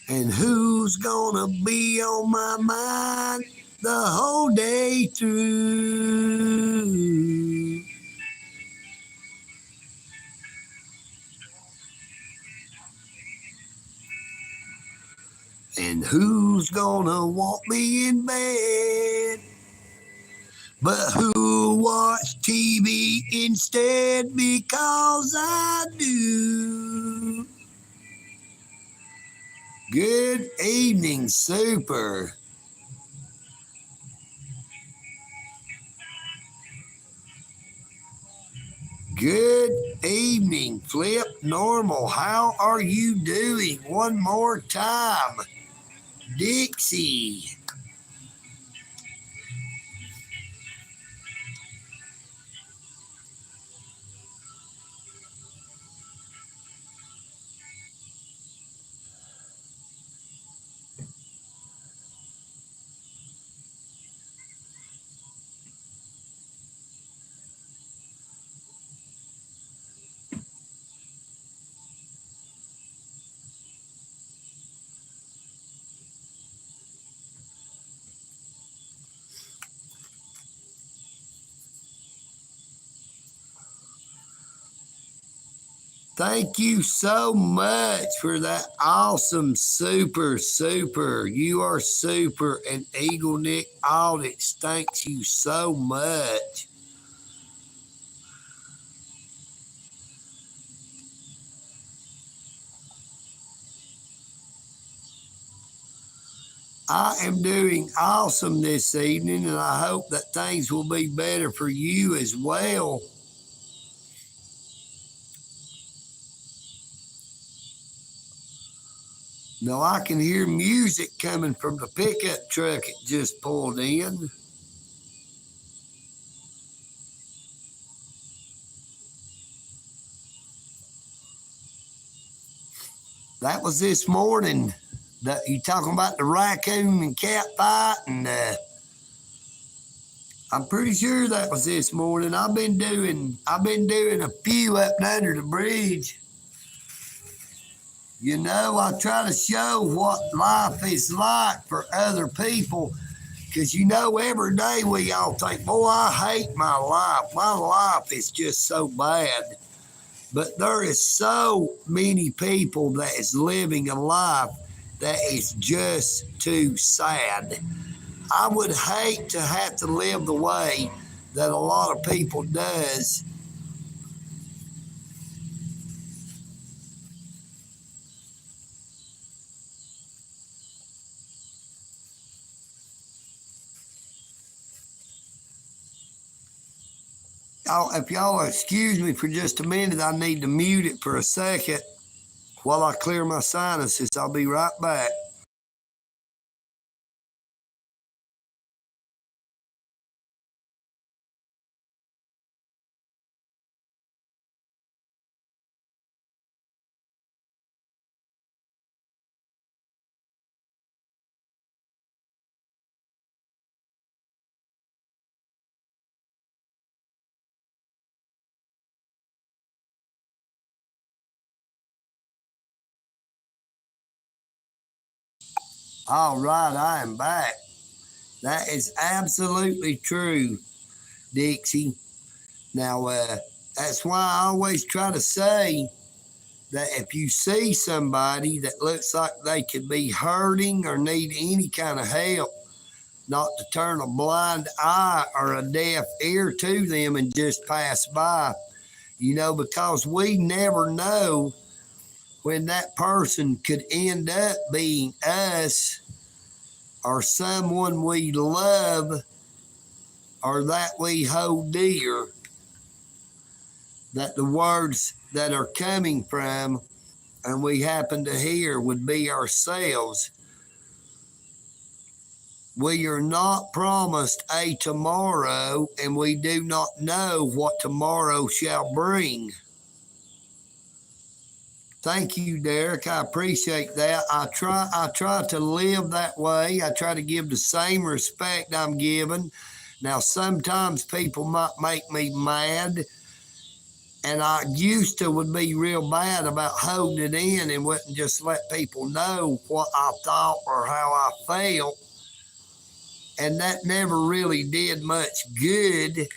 And who's gonna be on my mind the whole day through? And who's gonna want me in bed? But who watch TV instead because I do? Good evening, Super. Good evening, Flip Normal. How are you doing? One more time. Dixie. Thank you so much for that awesome, super. You are super, and EagleNick Audits, thanks you so much. I am doing awesome this evening, and I hope that things will be better for you as well. Now I can hear music coming from the pickup truck it just pulled in. That was this morning. You talking about the raccoon and cat fight, and I'm pretty sure that was this morning. I've been doing a few up and under the bridge. You know, I try to show what life is like for other people. Because, you know, every day we all think, boy, I hate my life. My life is just so bad. But there is so many people that is living a life that is just too sad. I would hate to have to live the way that a lot of people does. If y'all excuse me for just a minute, I need to mute it for a second while I clear my sinuses. I'll be right back. All right, I am back. That is absolutely true, Dixie. Now, that's why I always try to say that if you see somebody that looks like they could be hurting or need any kind of help, not to turn a blind eye or a deaf ear to them and just pass by, you know, because we never know when that person could end up being us or someone we love or that we hold dear, that the words that are coming from and we happen to hear would be ourselves. We are not promised a tomorrow, and we do not know what tomorrow shall bring. Thank you, Derek. I appreciate that. I try to live that way. I try to give the same respect I'm given. Now, sometimes people might make me mad, and I used to would be real bad about holding it in and wouldn't just let people know what I thought or how I felt. And that never really did much good.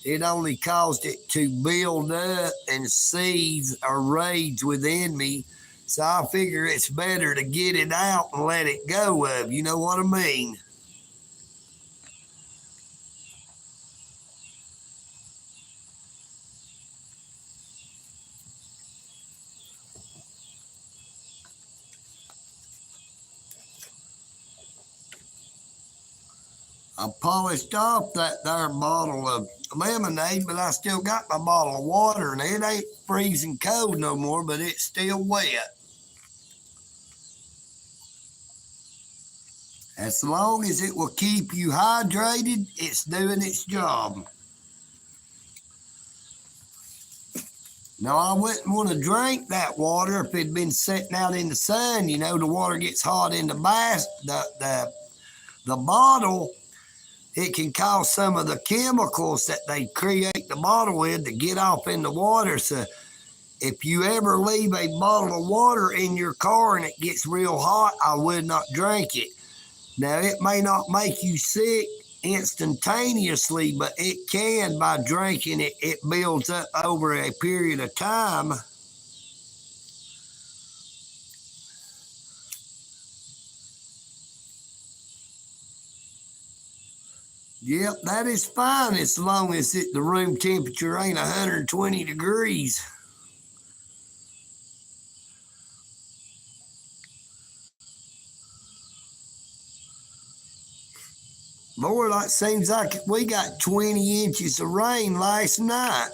It only caused it to build up and seethe or rage within me. So I figure it's better to get it out and let it go of. You know what I mean? I polished off that there bottle of lemonade, but I still got my bottle of water, and it ain't freezing cold no more, but it's still wet. As long as it will keep you hydrated, it's doing its job. Now, I wouldn't want to drink that water if it'd been sitting out in the sun. You know, the water gets hot in the bottle. It can cause some of the chemicals that they create the bottle with to get off in the water. So if you ever leave a bottle of water in your car and it gets real hot, I would not drink it. Now, it may not make you sick instantaneously, but it can by drinking it. It builds up over a period of time. Yep, that is fine as long as the room temperature ain't 120 degrees. Lord, it seems like we got 20 inches of rain last night.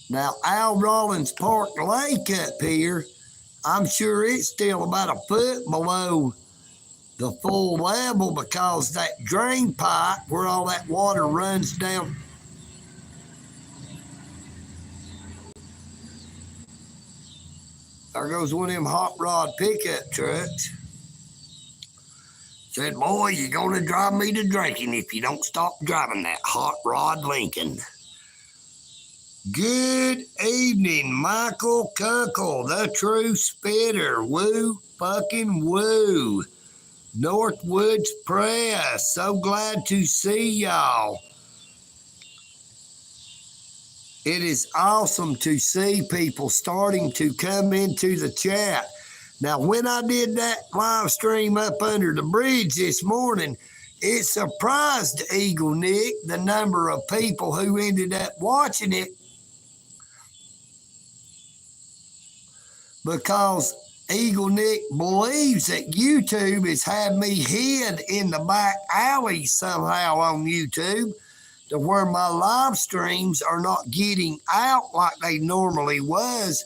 Now, Al Rollins Park Lake up here, I'm sure it's still about a foot below the full level because that drain pipe where all that water runs down. There goes one of them hot rod pickup trucks. Said, boy, you're going to drive me to drinking if you don't stop driving that hot rod Lincoln. Good evening, Michael Kuckle, the true spitter. Woo fucking woo. Northwoods Press, so glad to see y'all. It is awesome to see people starting to come into the chat. Now, when I did that live stream up under the bridge this morning, it surprised EagleNick the number of people who ended up watching it because EagleNick believes that YouTube has had me hid in the back alley somehow on YouTube to where my live streams are not getting out like they normally was.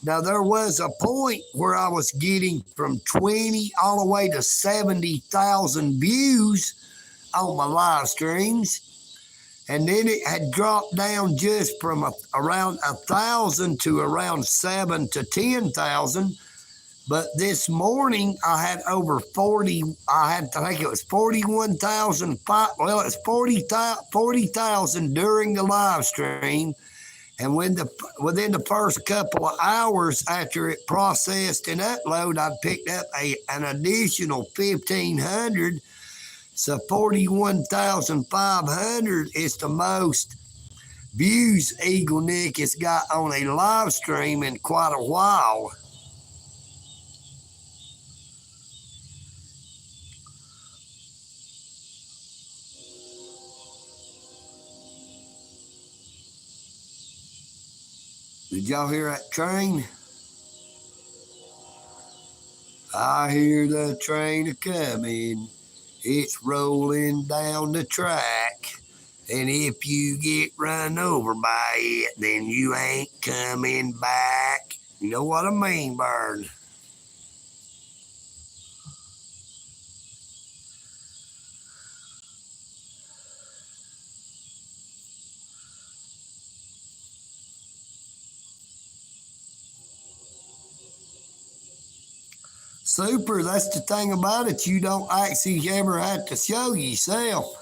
Now, there was a point where I was getting from 20 all the way to 70,000 views on my live streams. And then it had dropped down just from around 1,000 to around 7 to 10,000. But this morning I had over 40. I think it was 41,000. Well, it's 40,000 during the live stream. And within the first couple of hours after it processed and uploaded, I picked up an additional 1,500. So 41,500 is the most views EagleNick has got on a live stream in quite a while. Did y'all hear that train? I hear the train a-coming. It's rolling down the track. And if you get run over by it, then you ain't coming back. You know what I mean, Bird? Super, that's the thing about it. You don't actually ever have to show yourself.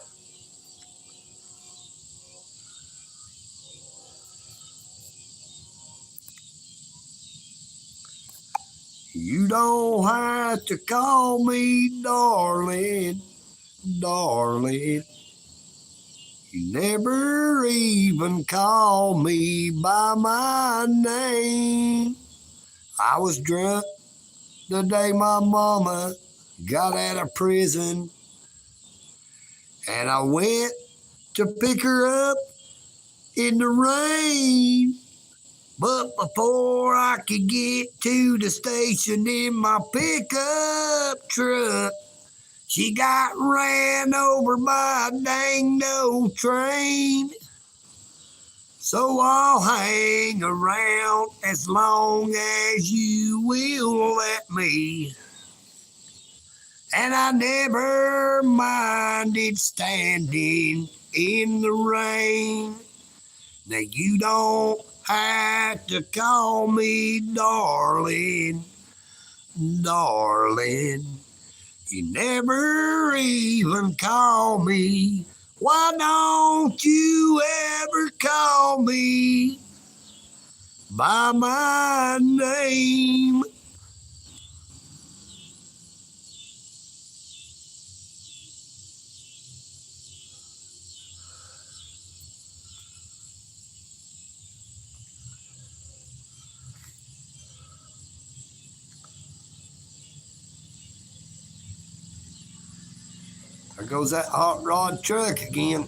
You don't have to call me darling, darling. You never even call me by my name. I was drunk the day my mama got out of prison, and I went to pick her up in the rain. But before I could get to the station in my pickup truck, she got ran over by a dang old train. So I'll hang around as long as you will let me. And I never minded standing in the rain. Now you don't have to call me darling, darling. You never even call me. Why don't you ever call me by my name? There goes that hot rod truck again.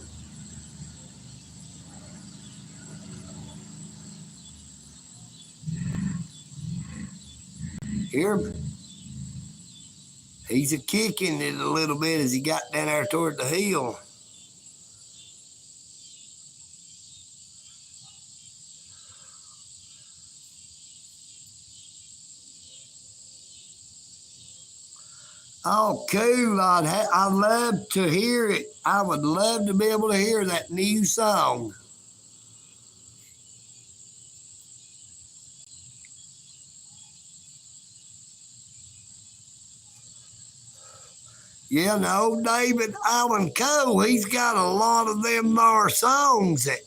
Here, he's a kicking it a little bit as he got down there toward the hill. Oh, cool. I'd love to hear it. I would love to be able to hear that new song. You know, David Allen Coe, he's got a lot of them there songs that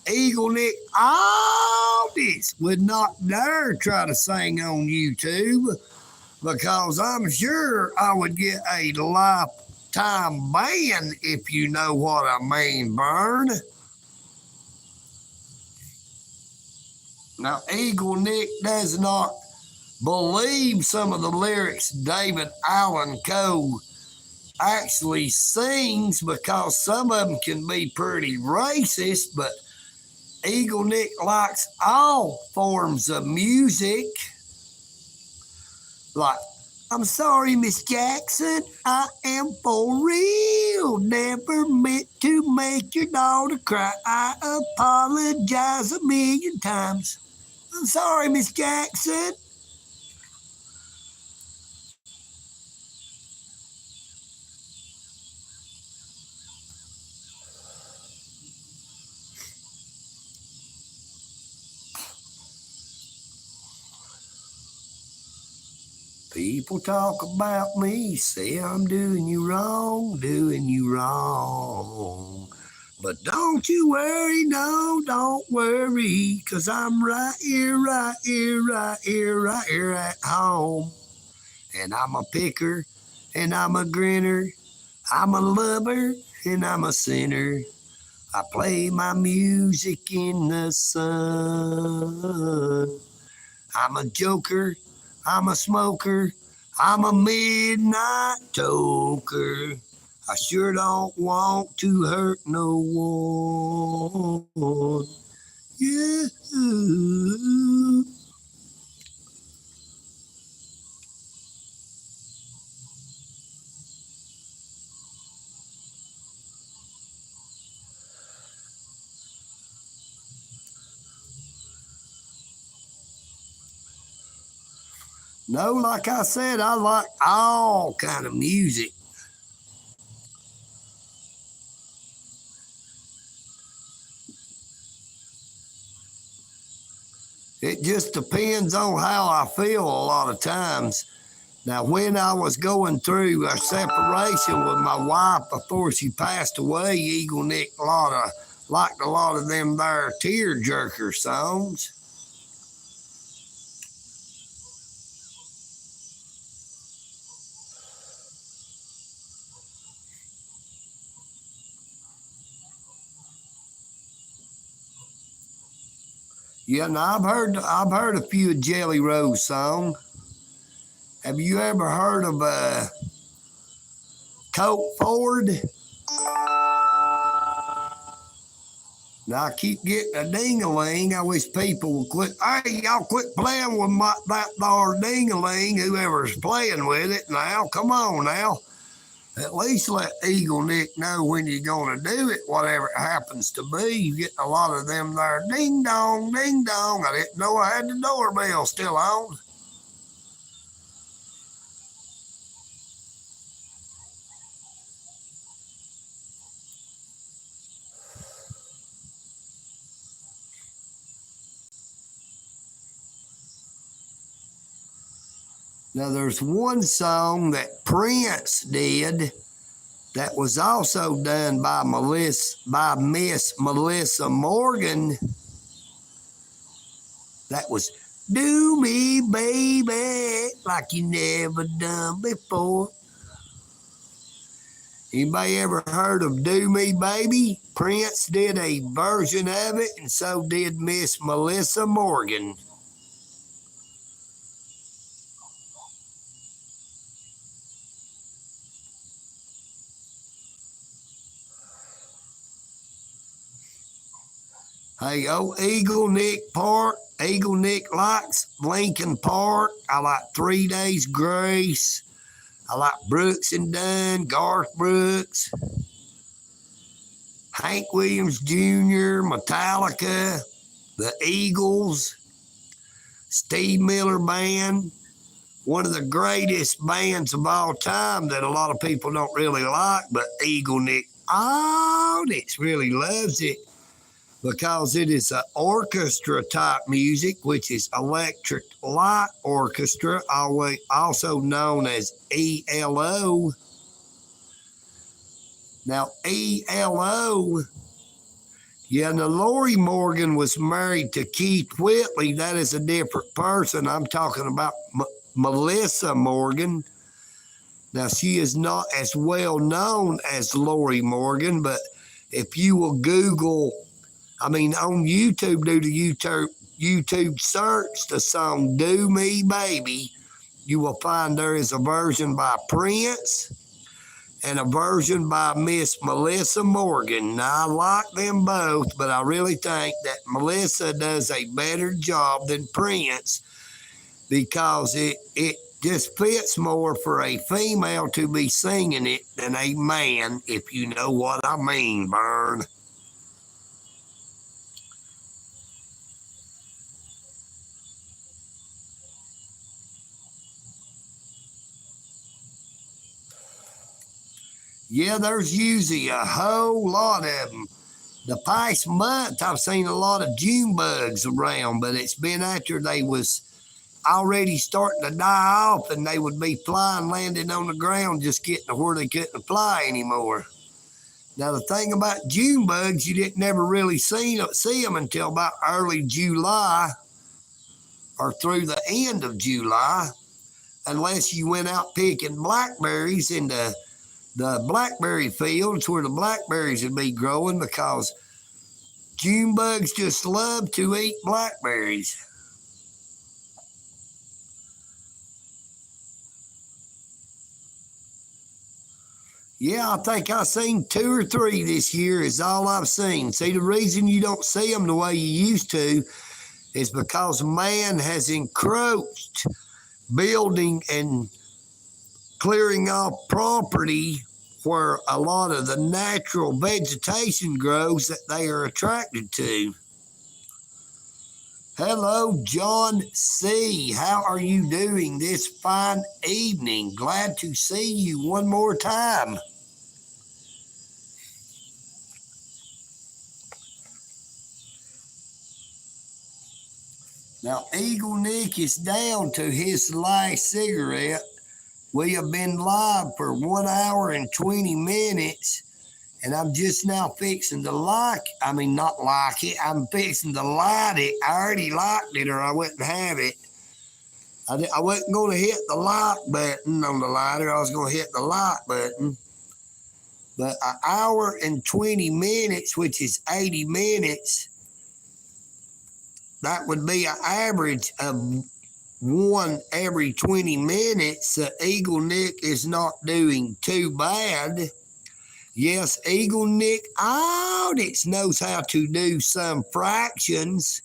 EagleNick Aldis would not dare try to sing on YouTube because I'm sure I would get a lifetime ban if you know what I mean, Burn. Now, EagleNick does not believe some of the lyrics David Allen Coe actually sings because some of them can be pretty racist, but EagleNick likes all forms of music. Like, I'm sorry, Miss Jackson, I am for real. Never meant to make your daughter cry. I apologize a million times. I'm sorry, Miss Jackson. People talk about me, say I'm doing you wrong, doing you wrong. But don't you worry, no, don't worry, 'cause I'm right here, right here, right here, right here at home. And I'm a picker, and I'm a grinner, I'm a lover, and I'm a sinner. I play my music in the sun. I'm a joker, I'm a smoker, I'm a midnight toker. I sure don't want to hurt no one. Yeah. No, like I said, I like all kind of music. It just depends on how I feel a lot of times. Now, when I was going through a separation with my wife before she passed away, EagleNick liked a lot of them there tearjerker songs. Yeah, now I've heard a few of Jelly Roll songs. Have you ever heard of Colt Ford? Now I keep getting a ding-a-ling. I wish people would quit. Hey, y'all quit playing with that there ding-a-ling, whoever's playing with it now. Come on now. At least let EagleNick know when you're going to do it, whatever it happens to be. You get a lot of them there, ding-dong, ding-dong. I didn't know I had the doorbell still on. Now, there's one song that Prince did that was also done by Miss Melissa Morgan. That was "Do Me, Baby, Like You Never Done Before." Anybody ever heard of "Do Me, Baby"? Prince did a version of it, and so did Miss Melissa Morgan. Hey, EagleNick Park. EagleNick likes Lincoln Park. I like 3 Days Grace. I like Brooks and Dunn, Garth Brooks, Hank Williams Jr., Metallica, the Eagles, Steve Miller Band, one of the greatest bands of all time that a lot of people don't really like, but EagleNick audience really loves it because it is an orchestra type music, which is electric light orchestra, also known as ELO. Now, ELO, yeah, now Lori Morgan was married to Keith Whitley. That is a different person. I'm talking about Melissa Morgan. Now, she is not as well known as Lori Morgan, but if you will Google, on YouTube, do the YouTube search the song Do Me Baby, you will find there is a version by Prince and a version by Miss Melissa Morgan. Now, I like them both, but I really think that Melissa does a better job than Prince because it just fits more for a female to be singing it than a man, if you know what I mean, Burn. Yeah, there's usually a whole lot of them. The past month, I've seen a lot of June bugs around, but it's been after they was already starting to die off and they would be flying, landing on the ground, just getting to where they couldn't fly anymore. Now, the thing about June bugs, you didn't never really see them until about early July or through the end of July, unless you went out picking blackberries in the blackberry fields where the blackberries would be growing, because June bugs just love to eat blackberries. Yeah, I think I've seen 2 or 3 this year is all I've seen. See, the reason you don't see them the way you used to is because man has encroached building and clearing off property where a lot of the natural vegetation grows that they are attracted to. Hello, John C. How are you doing this fine evening? Glad to see you one more time. Now, EagleNick is down to his last cigarette. We have been live for 1 hour and 20 minutes, and I'm just now fixing to I'm fixing to light it. I already locked it or I wouldn't have it. I wasn't going to hit the lock button on the lighter. I was going to hit the lock button. But 1 hour and 20 minutes, which is 80 minutes, that would be an average of one every 20 minutes. EagleNick is not doing too bad. Yes, EagleNick Audits knows how to do some fractions.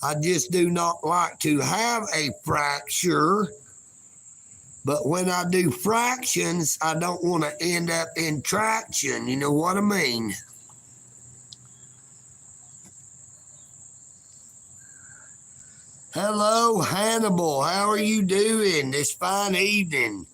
I just do not like to have a fracture. But when I do fractions, I don't want to end up in traction. You know what I mean? Hello, Hannibal. How are you doing this fine evening?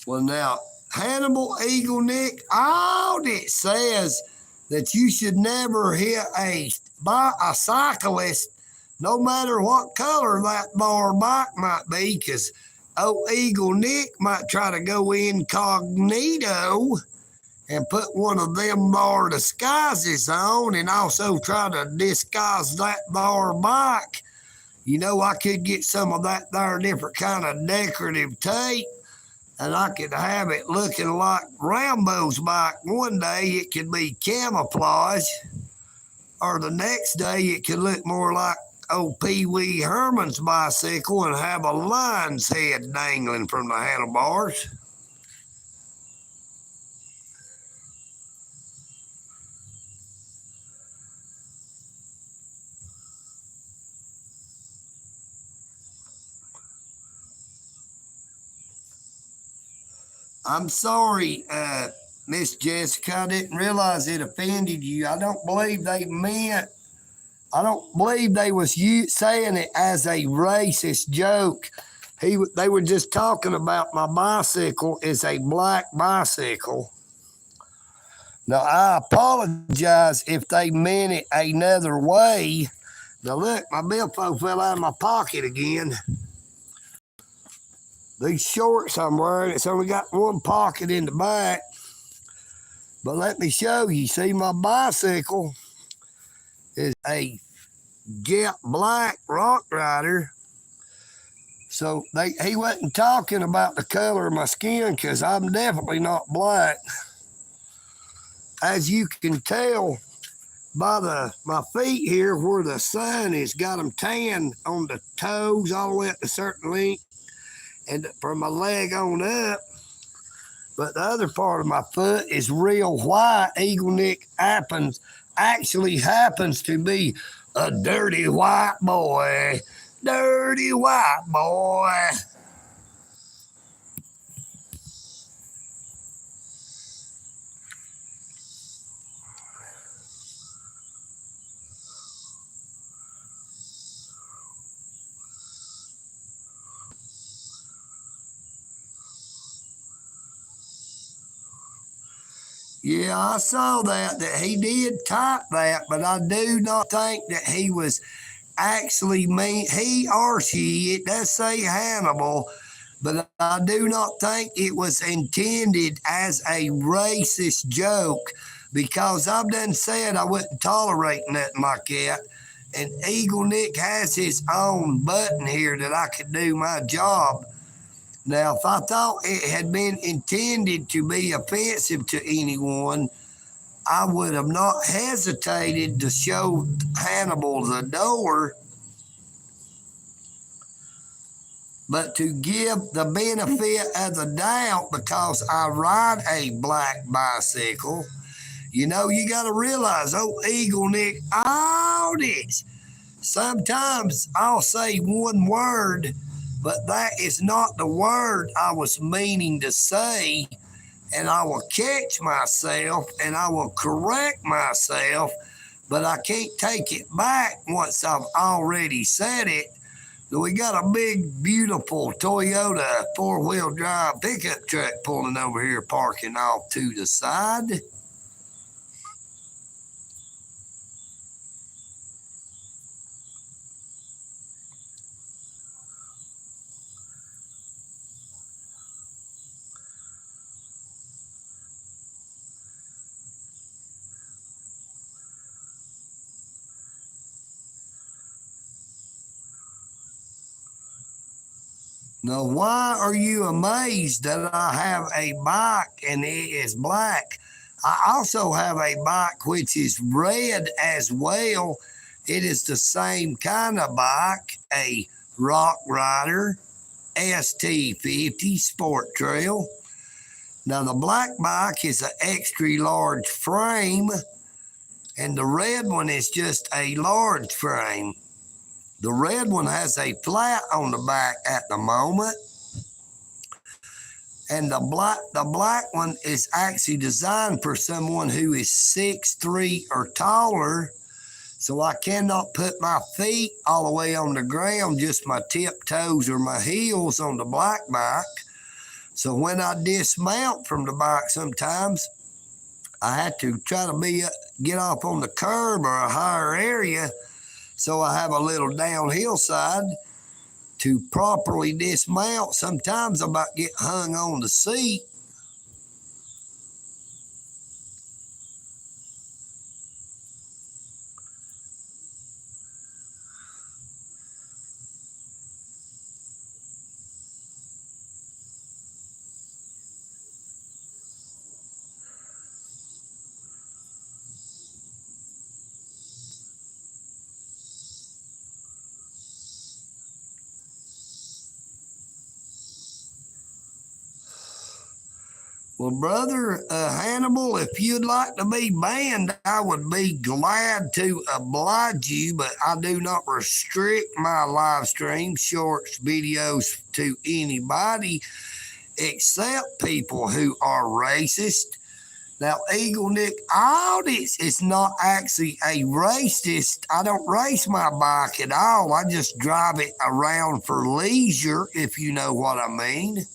Well, now, Hannibal EagleNick Audit says that you should never hit a cyclist, no matter what color that bar bike might be, because EagleNick might try to go incognito and put one of them bar disguises on and also try to disguise that bar bike. You know, I could get some of that there different kind of decorative tape, and I could have it looking like Rambo's bike one day. It could be camouflage. Or the next day, it could look more like old Pee Wee Herman's bicycle and have a lion's head dangling from the handlebars. I'm sorry, Miss Jessica. I didn't realize it offended you. I don't believe they meant. I don't believe they was saying it as a racist joke. They were just talking about my bicycle is a black bicycle. Now I apologize if they meant it another way. Now look, my billfold fell out of my pocket again. These shorts I'm wearing, it's only got one pocket in the back. But let me show you. See, my bicycle is a jet black rock rider. So he wasn't talking about the color of my skin because I'm definitely not black. As you can tell by my feet here where the sun has got them tan on the toes all the way up to a certain length and from my leg on up. But the other part of my foot is real white. EagleNick actually happens to be a dirty white boy. Dirty white boy. Yeah, I saw that he did type that, but I do not think that he was actually he or she, it does say Hannibal, but I do not think it was intended as a racist joke because I've done said I wouldn't tolerate nothing like that. And EagleNick has his own button here that I could do my job. Now, if I thought it had been intended to be offensive to anyone, I would have not hesitated to show Hannibal the door. But to give the benefit of the doubt, because I ride a black bicycle, you know, you got to realize, EagleNick, all this. Sometimes I'll say one word, but that is not the word I was meaning to say. And I will catch myself and I will correct myself, but I can't take it back once I've already said it. So we got a big, beautiful Toyota four-wheel drive pickup truck pulling over here, parking off to the side. Now, why are you amazed that I have a bike and it is black? I also have a bike which is red as well. It is the same kind of bike, a Rock Rider ST50 Sport Trail. Now, the black bike is an extra large frame, and the red one is just a large frame. The red one has a flat on the back at the moment. And the black one is actually designed for someone who is 6'3" or taller. So I cannot put my feet all the way on the ground, just my tiptoes or my heels on the black bike. So when I dismount from the bike sometimes, I have to try to get off on the curb or a higher area so I have a little downhill side to properly dismount. Sometimes I about get hung on the seat. Well, brother Hannibal, if you'd like to be banned, I would be glad to oblige you, but I do not restrict my live stream shorts videos to anybody except people who are racist. Now, EagleNick, all this is not actually a racist. I don't race my bike at all. I just drive it around for leisure, if you know what I mean.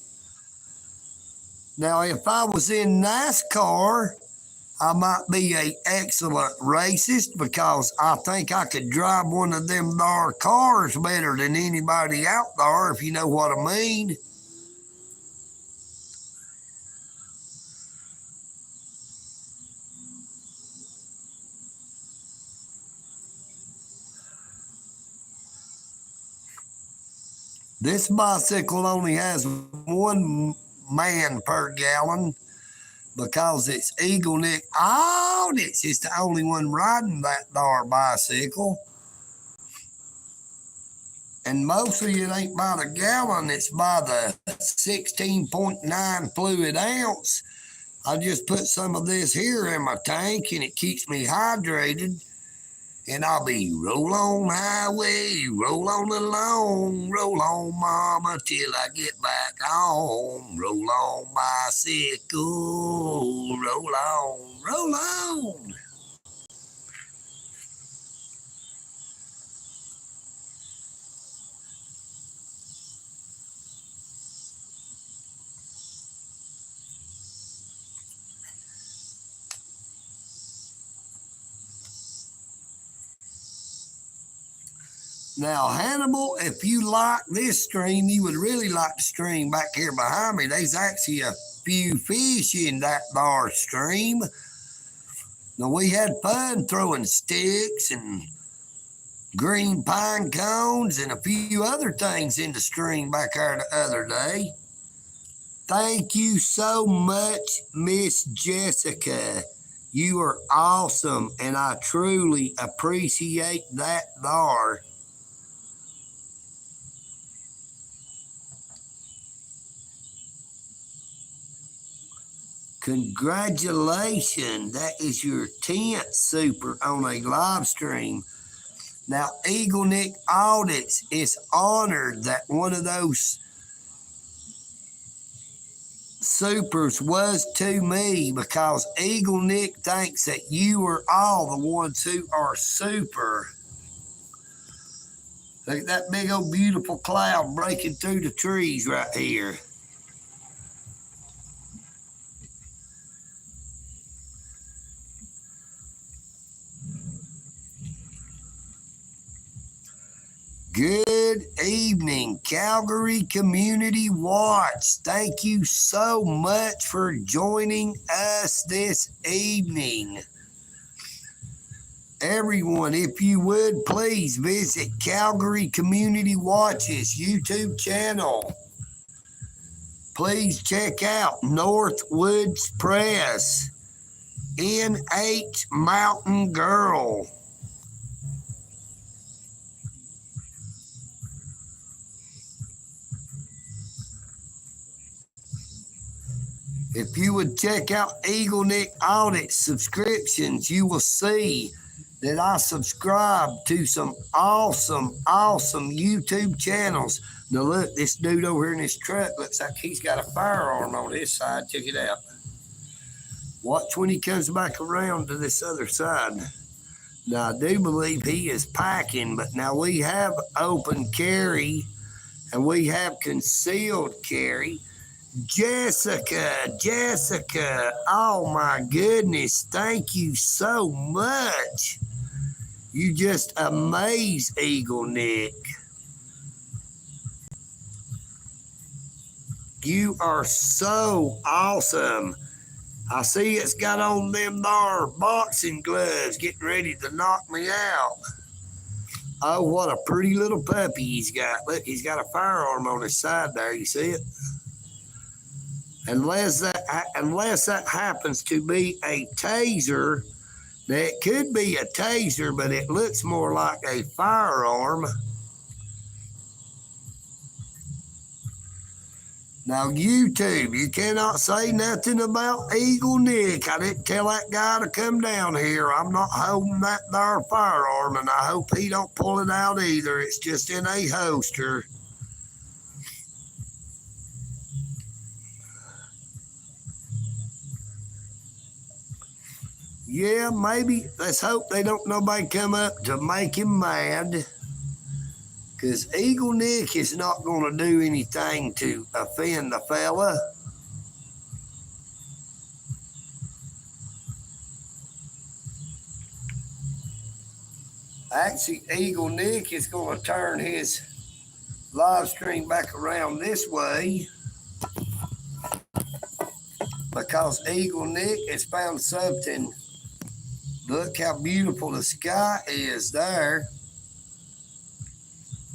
Now, if I was in NASCAR, I might be an excellent racist because I think I could drive one of them there cars better than anybody out there, if you know what I mean. This bicycle only has 1 man per gallon because it's EagleNick. Oh, this is the only one riding that there bicycle. And mostly it ain't by the gallon, it's by the 16.9 fluid ounce. I just put some of this here in my tank and it keeps me hydrated. And I'll be roll on highway, roll on along, roll on mama till I get back home. Roll on bicycle, roll on, roll on. Now, Hannibal, if you like this stream, you would really like the stream back here behind me. There's actually a few fish in that there stream. Now, we had fun throwing sticks and green pine cones and a few other things in the stream back there the other day. Thank you so much, Miss Jessica. You are awesome, and I truly appreciate that there. Congratulations, that is your 10th super on a live stream. Now, EagleNick Audits is honored that one of those supers was to me because EagleNick thinks that you are all the ones who are super. Look at that big old beautiful cloud breaking through the trees right here. Good evening, Calgary Community Watch. Thank you so much for joining us this evening. Everyone, if you would, please visit Calgary Community Watch's YouTube channel. Please check out Northwoods Press, NH Mountain Girl. If you would check out EagleNick Audit subscriptions, you will see that I subscribe to some awesome YouTube channels. Now look, this dude over here in this truck looks like he's got a firearm on his side. Check it out. Watch when he comes back around to this other side. Now I do believe he is packing, but now we have open carry and we have concealed carry. Jessica, oh my goodness, thank you so much. You just amaze EagleNick. You are so awesome. I see it's got on them there boxing gloves, getting ready to knock me out. Oh, what a pretty little puppy he's got. Look, he's got a firearm on his side there, you see it? Unless that happens to be a taser, that could be a taser, but it looks more like a firearm. Now, YouTube, you cannot say nothing about EagleNick. I didn't tell that guy to come down here. I'm not holding that there firearm, and I hope he don't pull it out either. It's just in a holster. Yeah, maybe. Let's hope they don't nobody come up to make him mad. Because EagleNick is not going to do anything to offend the fella. Actually, EagleNick is going to turn his live stream back around this way because EagleNick has found something. Look how beautiful the sky is there.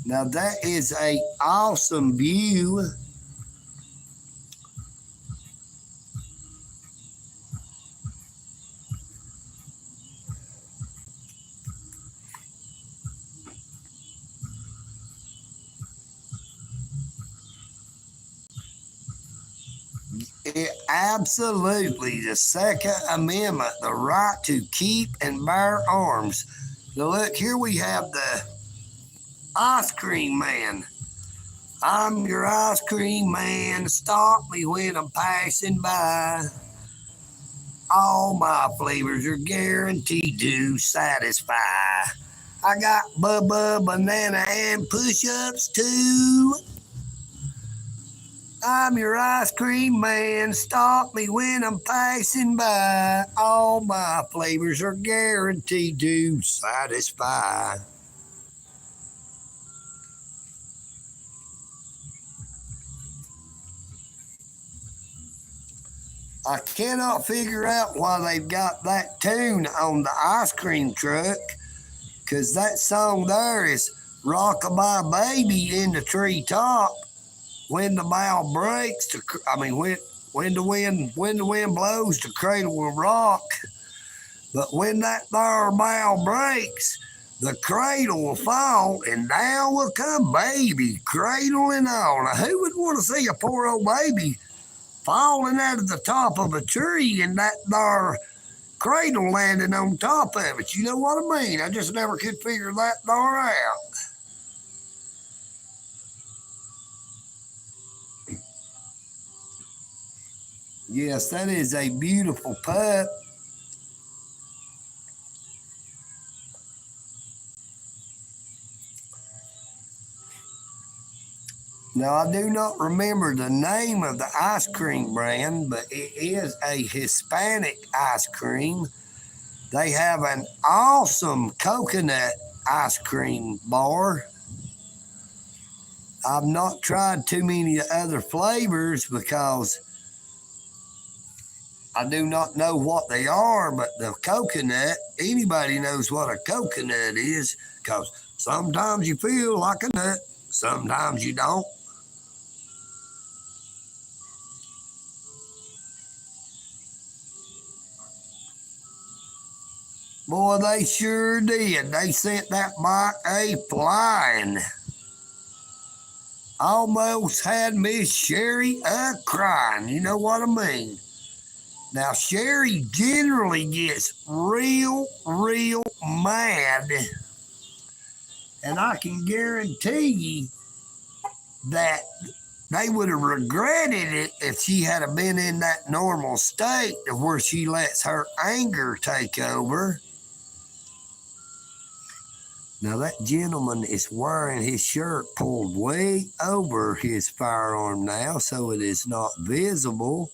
Now that is a awesome view. Absolutely, the Second Amendment, the right to keep and bear arms. Now look, here we have the ice cream man. I'm your ice cream man. Stop me when I'm passing by. All my flavors are guaranteed to satisfy. I got Bubba, banana, and push-ups too. I'm your ice cream man. Stop me when I'm passing by. All my flavors are guaranteed to satisfy. I cannot figure out why they've got that tune on the ice cream truck, because that song there is Rockabye Baby in the treetop. When the bough breaks, when the wind blows, the cradle will rock. But when that there bough breaks, the cradle will fall, and down will come baby, cradle and all. Now, who would want to see a poor old baby falling out of the top of a tree and that there cradle landing on top of it? You know what I mean? I just never could figure that there out. Yes, that is a beautiful pup. Now, I do not remember the name of the ice cream brand, but it is a Hispanic ice cream. They have an awesome coconut ice cream bar. I've not tried too many other flavors because I do not know what they are, but the coconut, anybody knows what a coconut is because sometimes you feel like a nut, sometimes you don't. Boy, they sure did. They sent that bike a flying. Almost had Miss Sherry a crying. You know what I mean? Now, Sherry generally gets real mad. And I can guarantee you that they would have regretted it if she had been in that normal state of where she lets her anger take over. Now, that gentleman is wearing his shirt pulled way over his firearm now, so it is not visible.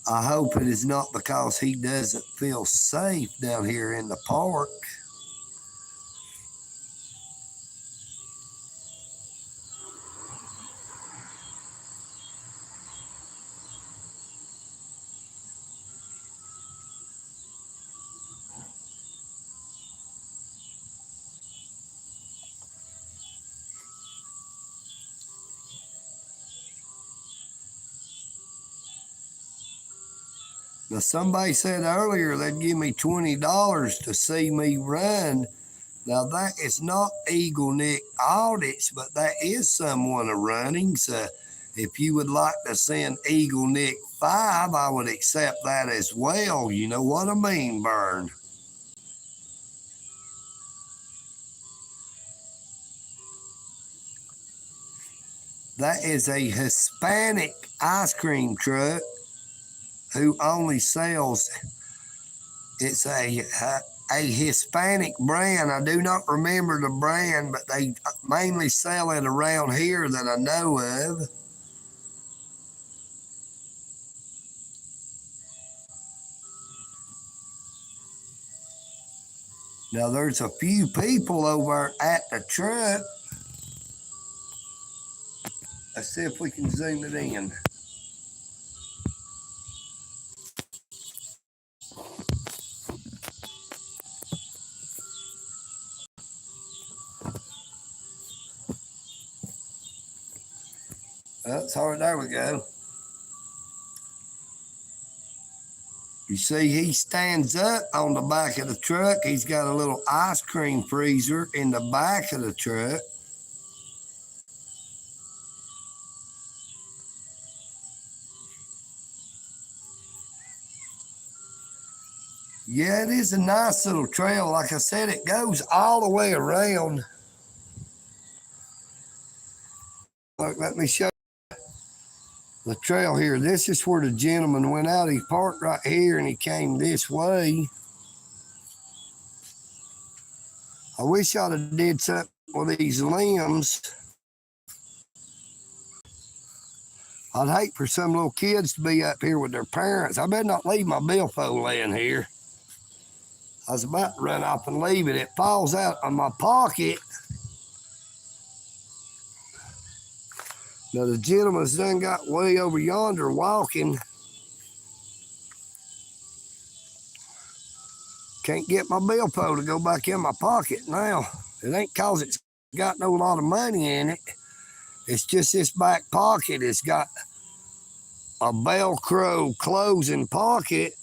I hope it is not because he doesn't feel safe down here in the park. Now, somebody said earlier they'd give me $20 to see me run. Now, that is not EagleNick audits, but that is someone running. So, If you would like to send EagleNick 5, I would accept that as well. You know what I mean, Burn? That is a Hispanic ice cream truck who only sells, it's a Hispanic brand. I do not remember the brand, but they mainly sell it around here that I know of. Now there's a few people over at the truck. Let's see if we can zoom it in. Oh, sorry, there we go. You see, he stands up on the back of the truck. He's got a little ice cream freezer in the back of the truck. Yeah, it is a nice little trail. Like I said, it goes all the way around. Look, let me show you the trail here. This is where the gentleman went out. He parked right here and he came this way. I wish I'd have did something with these limbs. I'd hate for some little kids to be up here with their parents. I better not leave my billfold laying here. I was about to run off and leave it. It falls out of my pocket. Now the gentleman's done got way over yonder walking. Can't get my billfold to go back in my pocket now. It ain't cause it's got no lot of money in it. It's just this back pocket. It's got a Velcro closing pocket.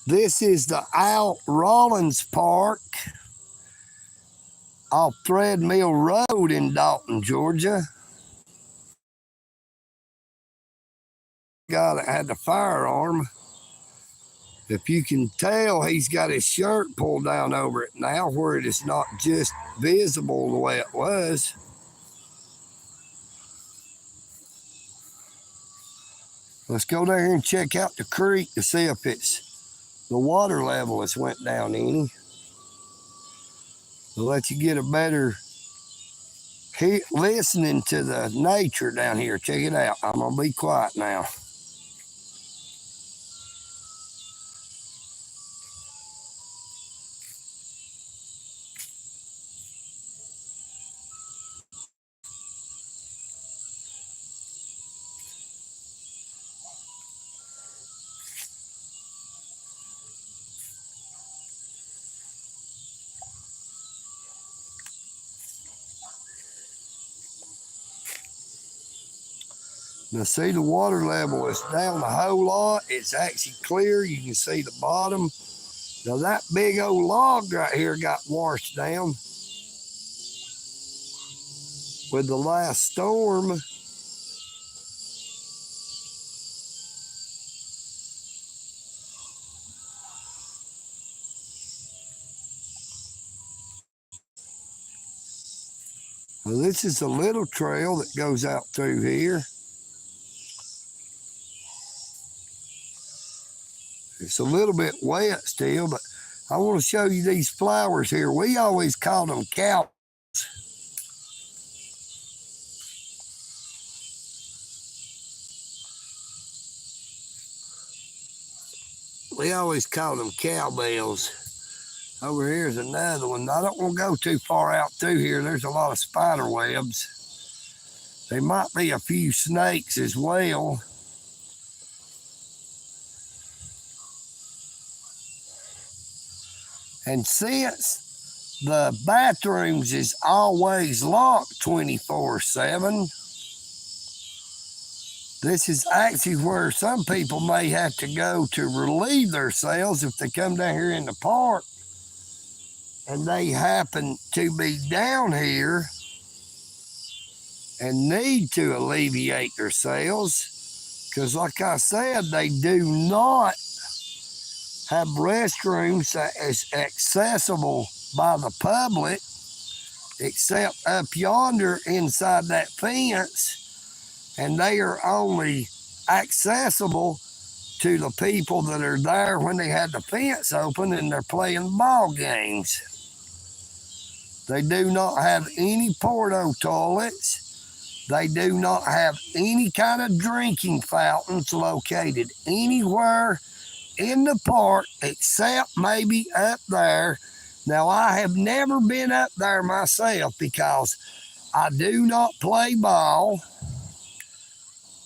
This is the Al Rollins Park off Thread Mill Road in Dalton, Georgia. Guy that had the firearm. If you can tell, he's got his shirt pulled down over it now where it is not just visible the way it was. Let's go down here and check out the creek to see if it's the water level has went down any. It'll let you get a better listening to the nature down here. Check it out. I'm gonna be quiet now. Now see, the water level is down a whole lot. It's actually clear. You can see the bottom. Now that big old log right here got washed down with the last storm. Well, this is a little trail that goes out through here. It's a little bit wet still, but I want to show you these flowers here. We always call them cow. We always call them cowbells. Over here is another one. I don't want to go too far out through here. There's a lot of spider webs. There might be a few snakes as well. And since the bathrooms is always locked 24/7, this is actually where some people may have to go to relieve themselves if they come down here in the park and they happen to be down here and need to alleviate themselves because, like I said, they do not have restrooms that is accessible by the public except up yonder inside that fence, and they are only accessible to the people that are there when they had the fence open and they're playing ball games. They do not have any porto toilets. They do not have any kind of drinking fountains located anywhere in the park except maybe up there. Now, I have never been up there myself because I do not play ball.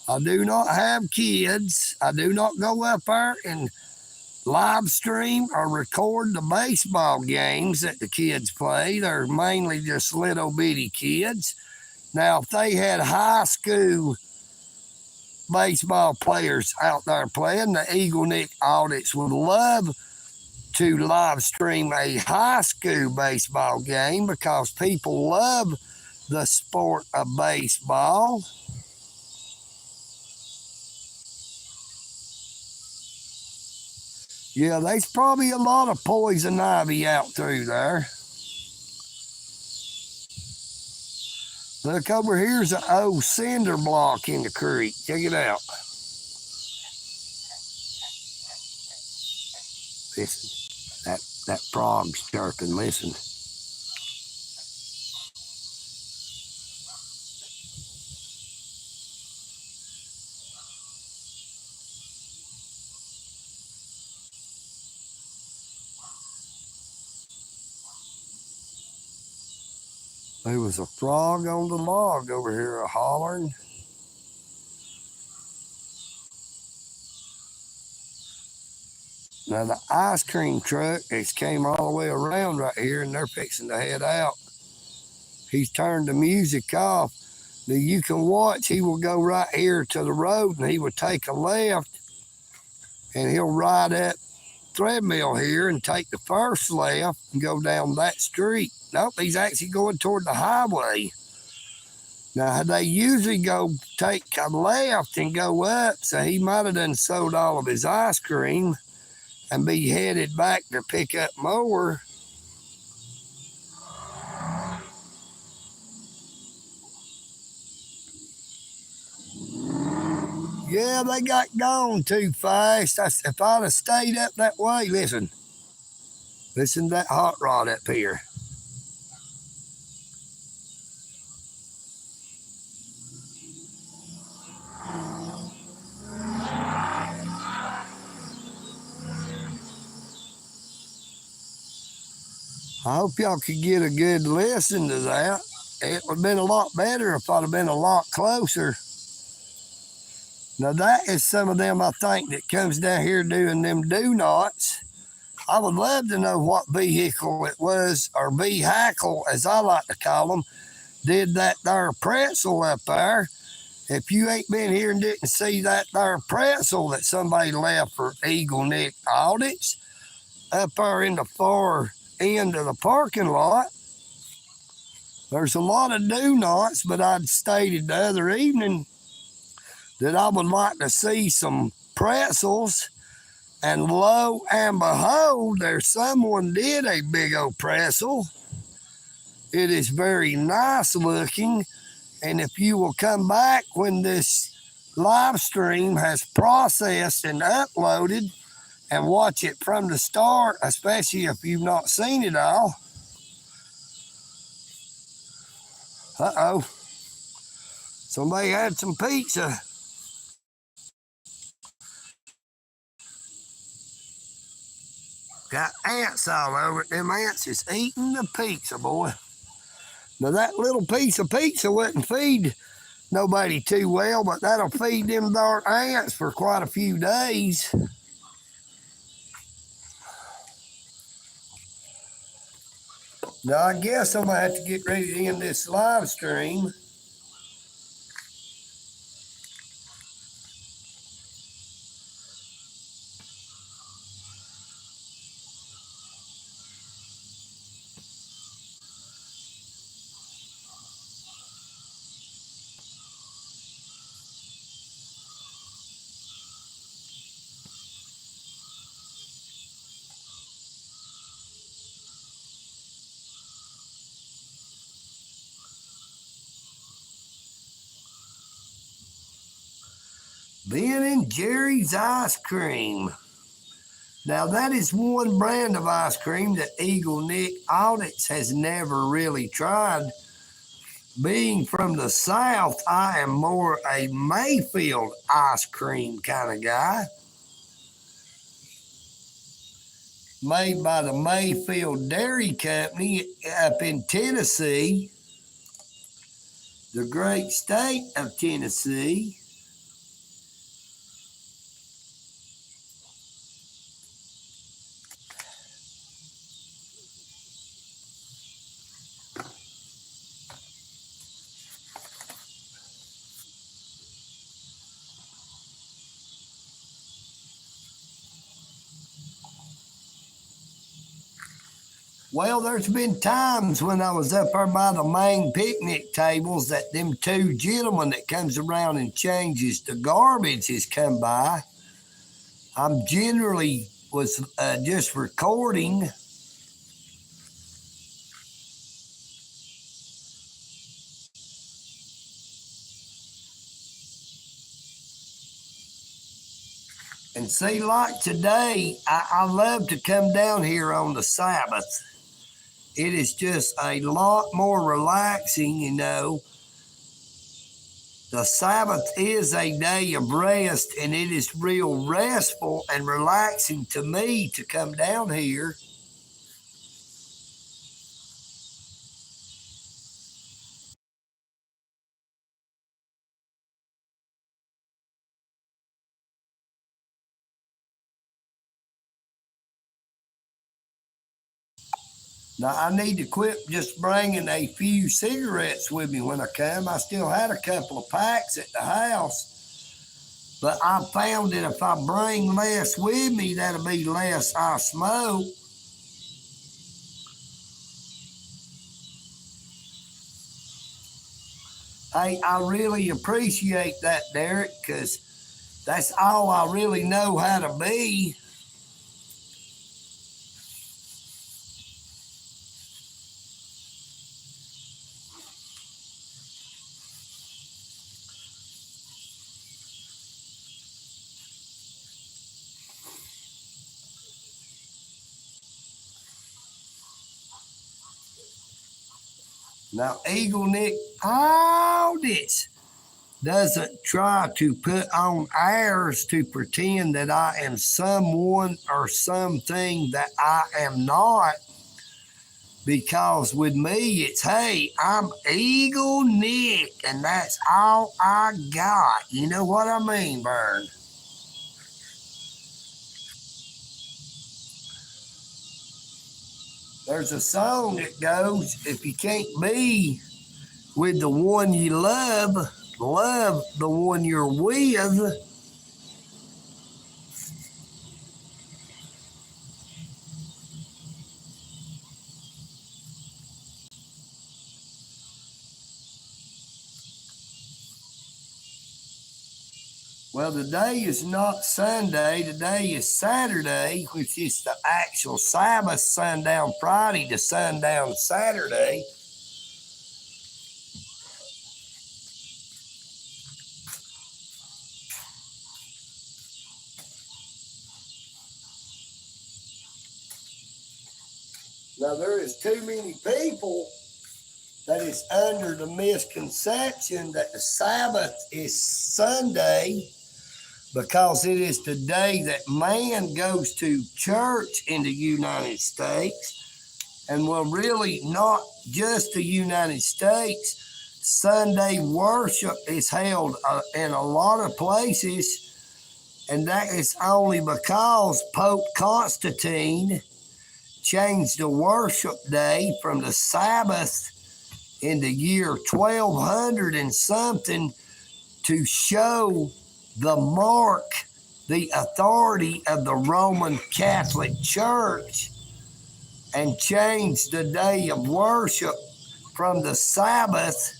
I do not have kids. I do not go up there and live stream or record the baseball games that the kids play. They're mainly just little bitty kids. Now, if they had high school baseball players out there playing, the EagleNick audits would love to live stream a high school baseball game because people love the sport of baseball. Yeah, there's probably a lot of poison ivy out through there. Look, over here's an old cinder block in the creek. Check it out. Listen, that frog's chirping. Listen. There was a frog on the log over here hollering. Now the ice cream truck has came all the way around right here and they're fixing to head out. He's turned the music off. Now you can watch, he will go right here to the road and he will take a left and he'll ride that treadmill here and take the first left and go down that street. Nope, he's actually going toward the highway. Now, they usually go take a left and go up, so he might have done sold all of his ice cream and be headed back to pick up more. Yeah, they got gone too fast. If I'd have stayed up that way, listen to that hot rod up here. I hope y'all could get a good listen to that. It would have been a lot better if I'd have been a lot closer. Now that is some of them I think that comes down here doing them do-nots. I would love to know what vehicle it was, or vehicle as I like to call them, did that there pretzel up there. If you ain't been here and didn't see that there pretzel that somebody left for EagleNick audits up there in the far end of the parking lot, there's a lot of do-nots, but I'd stated the other evening that I would like to see some pretzels, and lo and behold, there's someone did a big old pretzel. It is very nice looking, and if you will come back when this live stream has processed and uploaded and watch it from the start, especially if you've not seen it all. Uh-oh. Somebody had some pizza. Got ants all over it. Them ants is eating the pizza, boy. Now, that little piece of pizza wouldn't feed nobody too well, but that'll feed them darn ants for quite a few days. Now, I guess I'm going to have to get ready to end this live stream. Ben and Jerry's ice cream. Now, that is one brand of ice cream that EagleNick Audits has never really tried. Being from the South, I am more a Mayfield ice cream kind of guy. Made by the Mayfield Dairy Company up in Tennessee, the great state of Tennessee. Well, there's been times when I was up there by the main picnic tables that them two gentlemen that comes around and changes the garbage has come by. I'm generally was just recording. And see, like today, I love to come down here on the Sabbath. It is just a lot more relaxing, you know. The Sabbath is a day of rest, and it is real restful and relaxing to me to come down here. Now, I need to quit just bringing a few cigarettes with me when I come. I still had a couple of packs at the house, but I found that if I bring less with me, that'll be less I smoke. Hey, I really appreciate that, Derek, because that's all I really know how to be. Now, EagleNick Audits doesn't try to put on airs to pretend that I am someone or something that I am not. Because with me, it's, hey, I'm EagleNick, and that's all I got. You know what I mean, Vern? There's a song that goes, if you can't be with the one you love the one you're with. Well, today is not Sunday. Today is Saturday, which is the actual Sabbath, sundown Friday to sundown Saturday. Now, there is too many people that is under the misconception that the Sabbath is Sunday because it is the day that man goes to church in the United States. And well, really not just the United States. Sunday worship is held in a lot of places, and that is only because Pope Constantine changed the worship day from the Sabbath in the year 1200 and something to show the mark, the authority of the Roman Catholic Church, and changed the day of worship from the Sabbath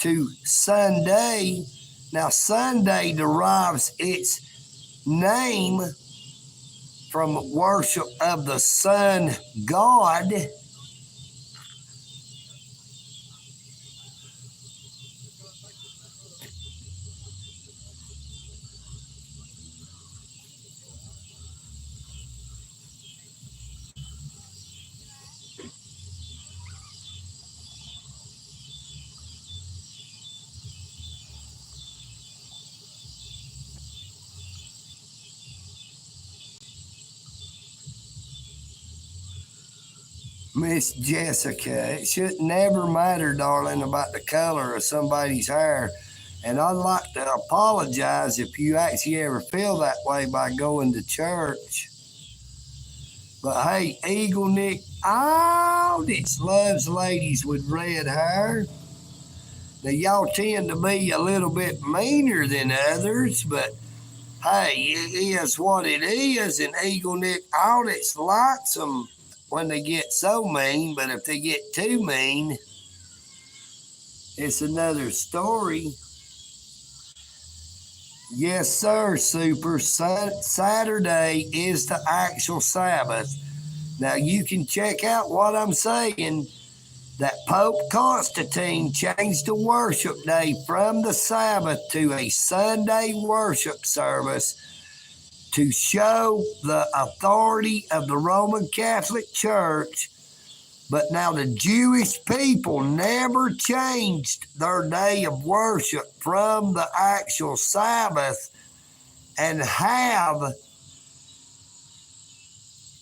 to Sunday. Now, Sunday derives its name from worship of the sun god. Miss Jessica, it should never matter, darling, about the color of somebody's hair. And I'd like to apologize if you actually ever feel that way by going to church. But hey, EagleNick Aldrich loves ladies with red hair. Now, y'all tend to be a little bit meaner than others, but hey, it is what it is, and EagleNick Aldrich likes them when they get so mean, but if they get too mean, it's another story. Yes, sir, Super. Saturday is the actual Sabbath. Now, you can check out what I'm saying. That Pope Constantine changed the worship day from the Sabbath to a Sunday worship service to show the authority of the Roman Catholic Church. But now the Jewish people never changed their day of worship from the actual Sabbath and have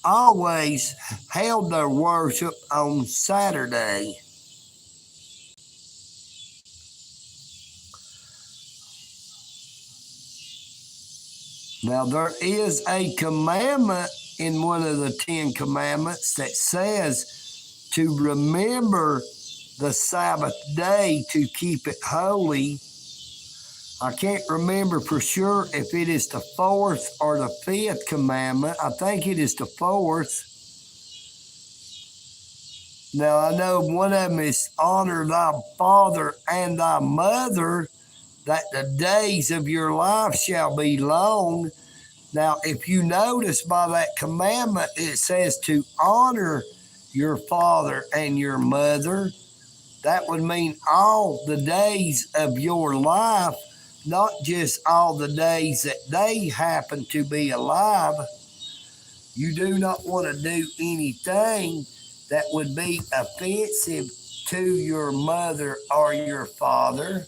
always held their worship on Saturday. Now, there is a commandment in one of the 10 commandments that says to remember the Sabbath day to keep it holy. I can't remember for sure if it is the 4th or the 5th commandment. I think it is the 4th. Now, I know one of them is honor thy father and thy mother, that the days of your life shall be long. Now, if you notice by that commandment, it says to honor your father and your mother. That would mean all the days of your life, not just all the days that they happen to be alive. You do not want to do anything that would be offensive to your mother or your father.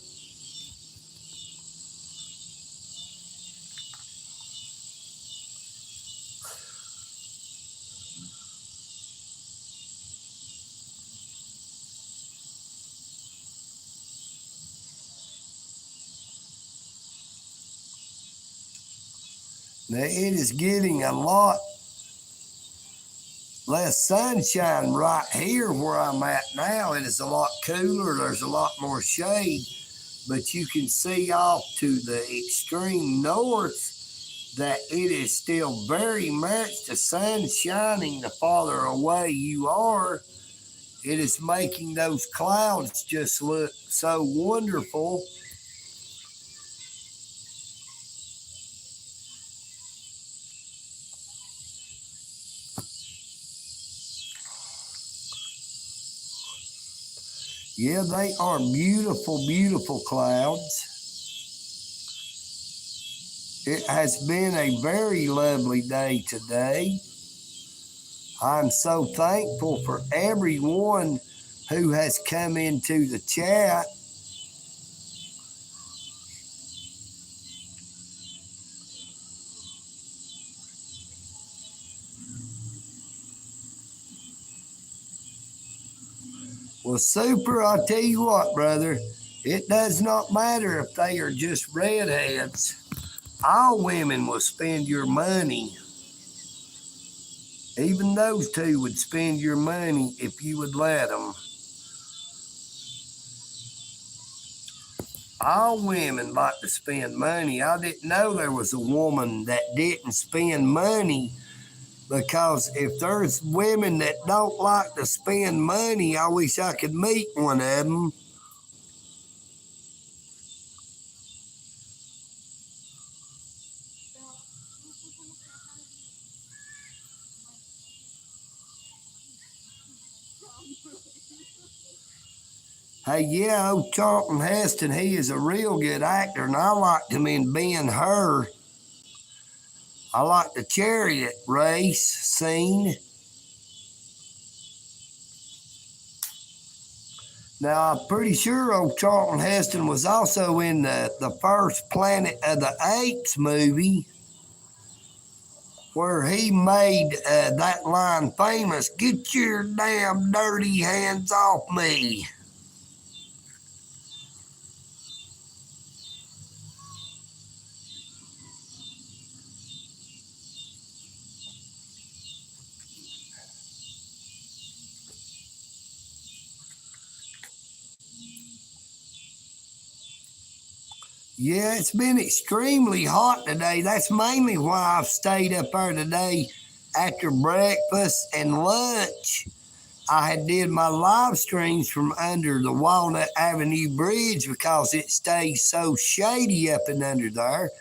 Now, it is getting a lot less sunshine right here where I'm at now. It is a lot cooler. There's a lot more shade. But you can see off to the extreme north that it is still very much the sun shining the farther away you are. It is making those clouds just look so wonderful. Yeah, they are beautiful, beautiful clouds. It has been a very lovely day today. I'm so thankful for everyone who has come into the chat. Well, Super, I'll tell you what, brother. It does not matter if they are just redheads. All women will spend your money. Even those two would spend your money if you would let them. All women like to spend money. I didn't know there was a woman that didn't spend money, because if there's women that don't like to spend money, I wish I could meet one of them. Hey, yeah, old Charlton Heston, he is a real good actor, and I liked him in Ben-Hur. I like the chariot race scene. Now, I'm pretty sure old Charlton Heston was also in the first Planet of the Apes movie. where he made that line famous, "Get your damn dirty hands off me." Yeah, it's been extremely hot today. That's mainly why I've stayed up there today after breakfast and lunch. I had did my live streams from under the Walnut Avenue Bridge because it stays so shady up and under there.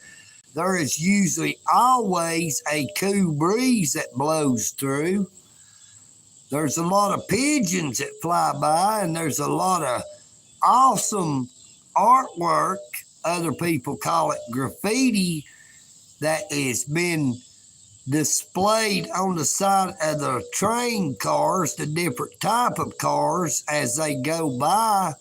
There is usually always a cool breeze that blows through. There's a lot of pigeons that fly by, and there's a lot of awesome artwork. Other people call it graffiti that has been displayed on the side of the train cars, the different type of cars as they go by.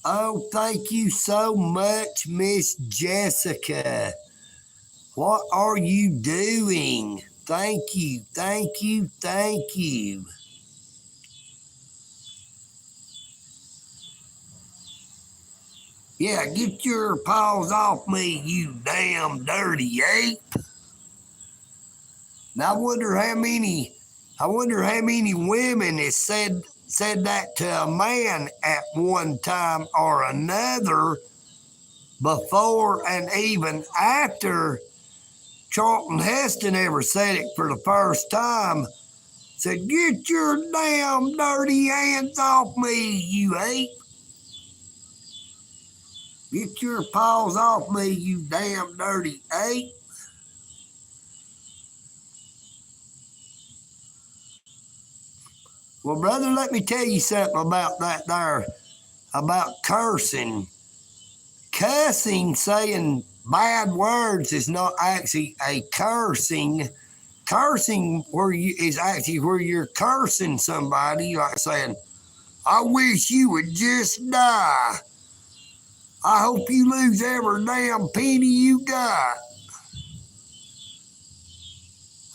Oh, thank you so much, Miss Jessica. What are you doing? Thank you, thank you, thank you. Yeah, get your paws off me, you damn dirty ape. Now I wonder how many women has said that to a man at one time or another before and even after Charlton Heston ever said it for the first time. Said, "Get your damn dirty hands off me, you ape. Get your paws off me, you damn dirty ape." Well, brother, let me tell you something about that there, about cursing. Cussing, saying bad words is not actually a cursing. Cursing is actually where you're cursing somebody, like saying, "I wish you would just die. I hope you lose every damn penny you got.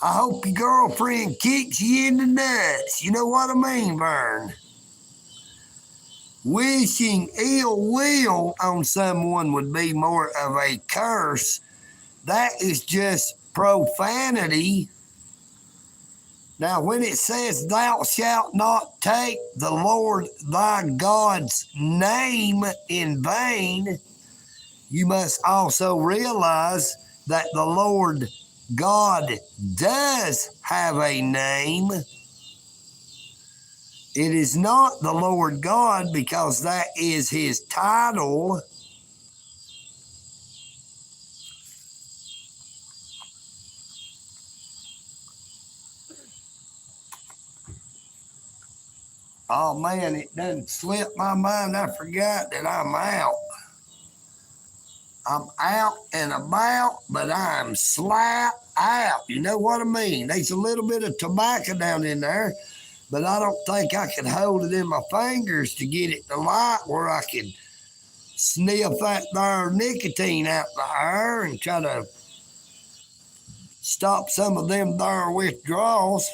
I hope your girlfriend kicks you in the nuts." You know what I mean, Vern? Wishing ill will on someone would be more of a curse. That is just profanity. Now, when it says, "Thou shalt not take the Lord thy God's name in vain," you must also realize that the Lord God does have a name. It is not the Lord God because that is his title. Oh man, it done slipped my mind. I forgot that I'm out. I'm out and about, but I'm slap out. You know what I mean? There's a little bit of tobacco down in there, but I don't think I could hold it in my fingers to get it to light where I could sniff that there nicotine out the air and try to stop some of them there withdrawals.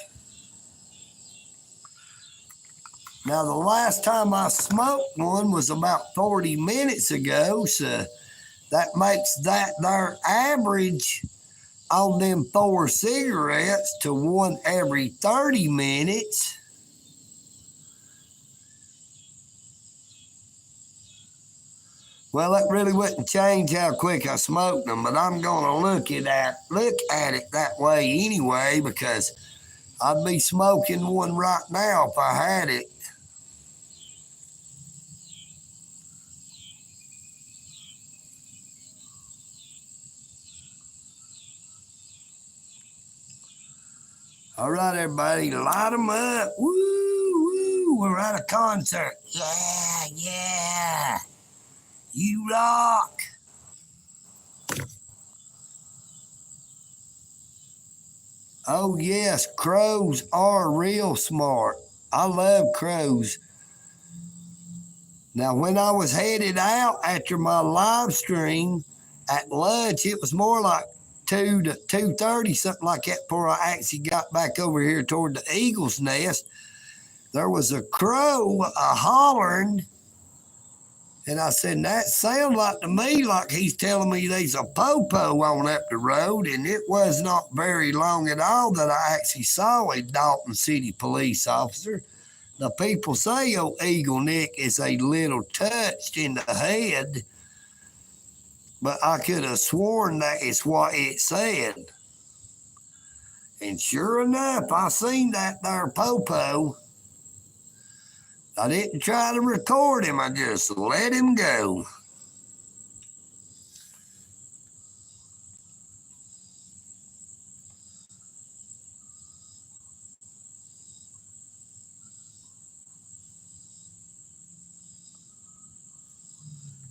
Now, the last time I smoked one was about 40 minutes ago, so that makes that there average on them 4 cigarettes to one every 30 minutes. Well, that really wouldn't change how quick I smoked them, but I'm gonna look at it that way anyway because I'd be smoking one right now if I had it. All right, everybody, light them up. Woo, woo, we're at a concert. Yeah, yeah. You rock. Oh, yes, crows are real smart. I love crows. Now, when I was headed out after my live stream at lunch, it was more like 2 to 2:30, something like that, before I actually got back over here toward the eagle's nest. There was a crow hollering, and I said, that sounds like to me like he's telling me there's a popo on up the road, and it was not very long at all that I actually saw a Dalton City police officer. The people say old EagleNick is a little touched in the head, but I could have sworn that is what it said. And sure enough, I seen that there popo. I didn't try to record him, I just let him go.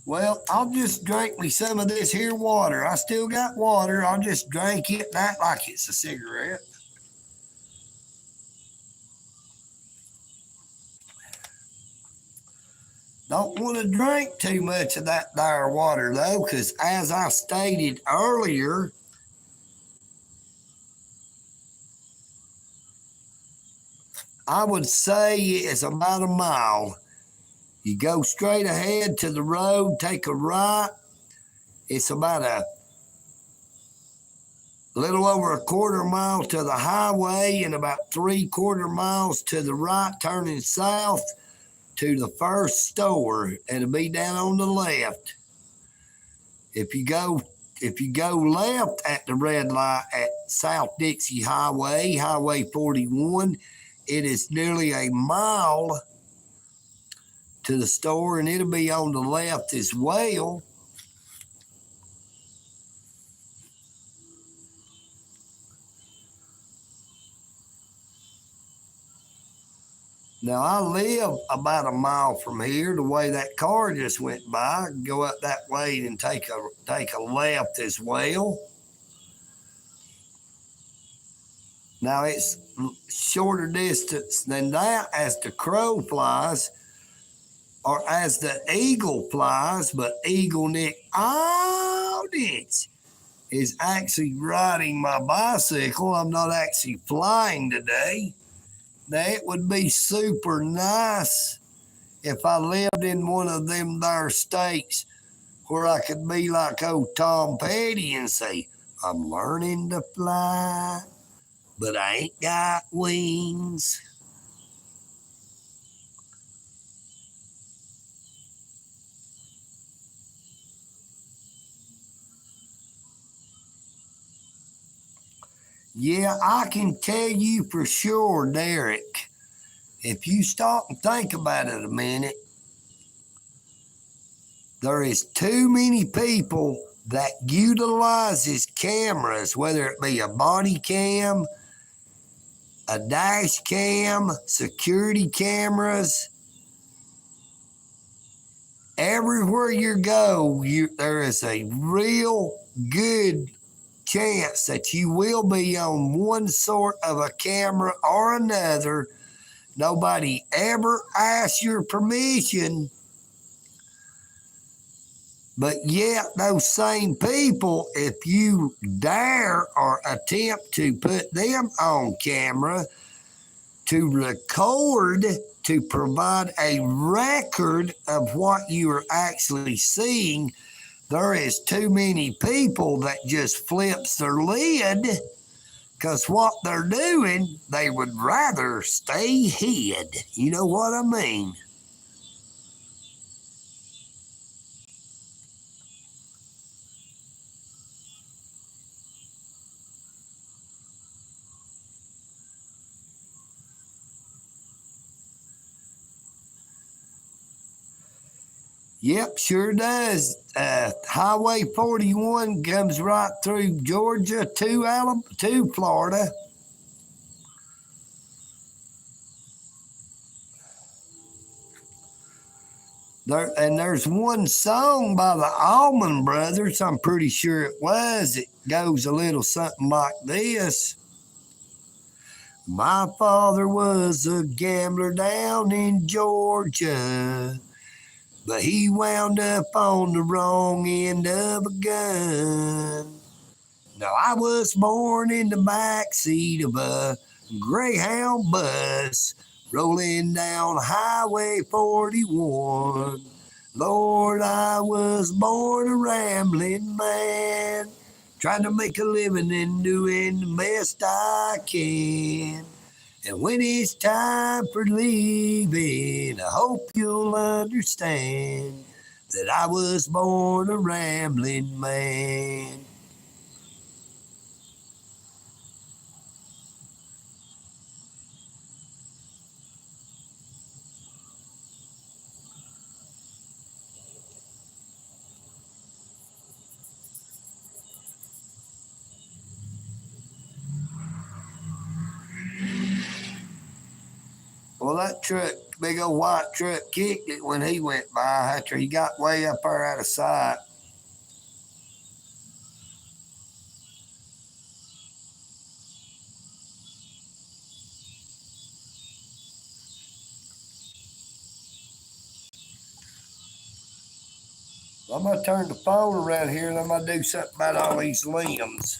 Well, I'll just drink me some of this here water. I still got water. I'll just drink it and act like it's a cigarette. Don't want to drink too much of that there water, though, because as I stated earlier, I would say it's about a mile. You go straight ahead to the road, take a right. It's about a little over a quarter mile to the highway and about 3/4 miles to the right, turning south to the first store. It'll be down on the left. If you go left at the red light at South Dixie Highway, Highway 41, it is nearly a mile to the store, and it'll be on the left as well. Now, I live about a mile from here. The way that car just went by, go up that way and take a left as well. Now, it's shorter distance than that as the crow flies or as the eagle flies, but EagleNick audience is actually riding my bicycle. I'm not actually flying today. Now, it would be super nice if I lived in one of them there states where I could be like old Tom Petty and say, I'm learning to fly, but I ain't got wings. Yeah, I can tell you for sure, Derek, if you stop and think about it a minute, there is too many people that utilizes cameras, whether it be a body cam, a dash cam, security cameras. Everywhere you go, there is a real good chance that you will be on one sort of a camera or another. Nobody ever asks your permission, but yet those same people, if you dare or attempt to put them on camera to record, to provide a record of what you are actually seeing, there is too many people that just flips their lid, because what they're doing, they would rather stay hid. You know what I mean? Yep, sure does. Highway 41 comes right through Georgia to Florida. There's one song by the Allman Brothers, I'm pretty sure it was. It goes a little something like this. My father was a gambler down in Georgia, but he wound up on the wrong end of a gun. Now, I was born in the backseat of a Greyhound bus rolling down Highway 41. Lord, I was born a rambling man, trying to make a living and doing the best I can. And when it's time for leaving, I hope you'll understand that I was born a rambling man. Well, that truck, big old white truck, kicked it when he went by after he got way up there out of sight. I'm going to turn the phone around here and I'm going to do something about all these limbs.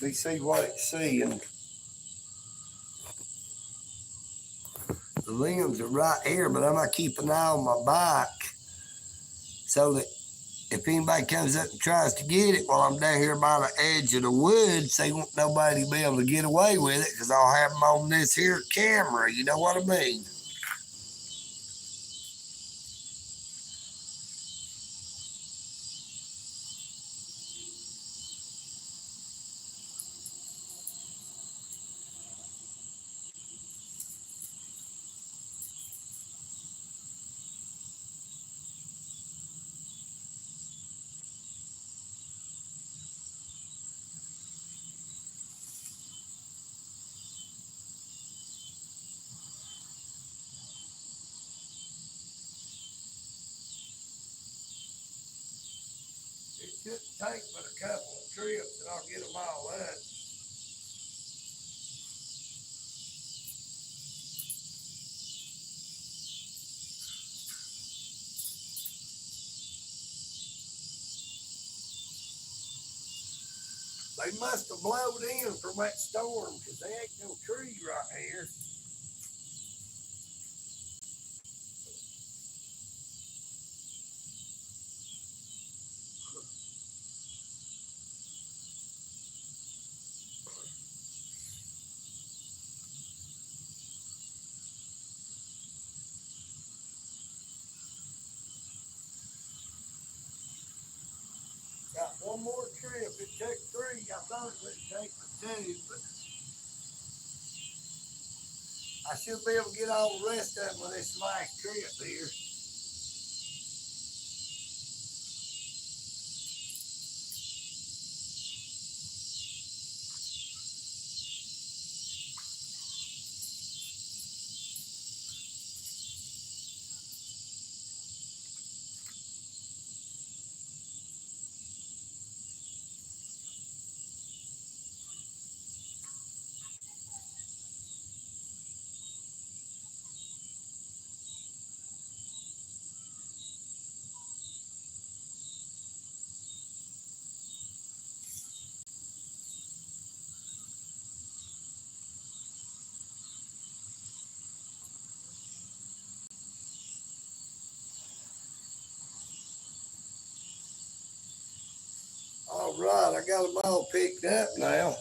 Let me see what it's seeing. The limbs are right here, but I'm going to keep an eye on my bike so that if anybody comes up and tries to get it while I'm down here by the edge of the woods, they won't nobody be able to get away with it because I'll have them on this here camera. You know what I mean? It shouldn't take but a couple of trips and I'll get them all up. They must have blowed in from that storm because there ain't no tree right here. Got one more trip. It took three. I thought it would take for two, but I should be able to get all the rest of them with this last trip here. All right, I got them all picked up now.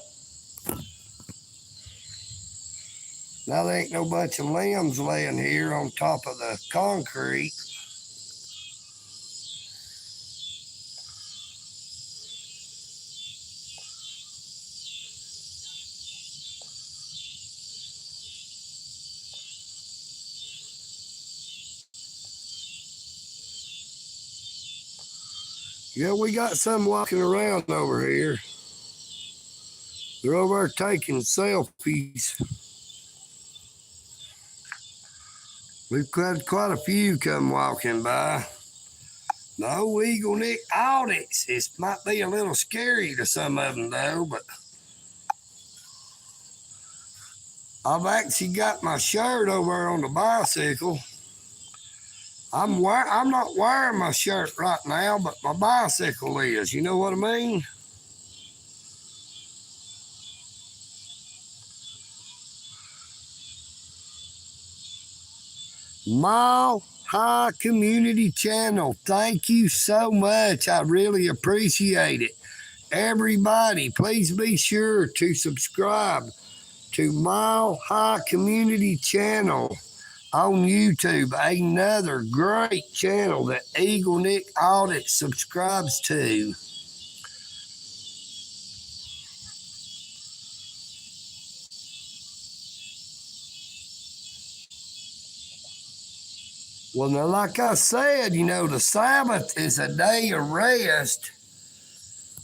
Now there ain't no bunch of limbs laying here on top of the concrete. Yeah, we got some walking around over here. They're over there taking selfies. We've had quite a few come walking by. No EagleNick audits. It might be a little scary to some of them though, but I've actually got my shirt over on the bicycle. I'm not wearing my shirt right now, but my bicycle is. You know what I mean? Mile High Community Channel. Thank you so much. I really appreciate it. Everybody, please be sure to subscribe to Mile High Community Channel on YouTube. Another great channel that EagleNick Audit subscribes to. Well, now, like I said, the Sabbath is a day of rest.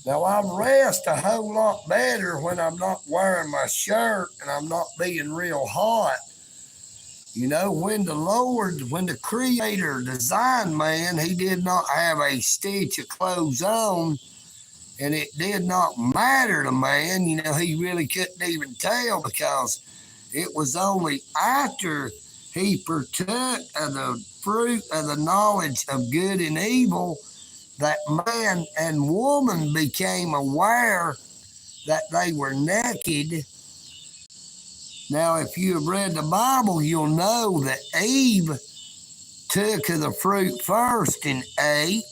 Now, I rest a whole lot better when I'm not wearing my shirt and I'm not being real hot. When the Creator designed man, he did not have a stitch of clothes on, and it did not matter to man. He really couldn't even tell because it was only after he partook of the fruit of the knowledge of good and evil that man and woman became aware that they were naked. Now, if you have read the Bible, you'll know that Eve took of the fruit first and ate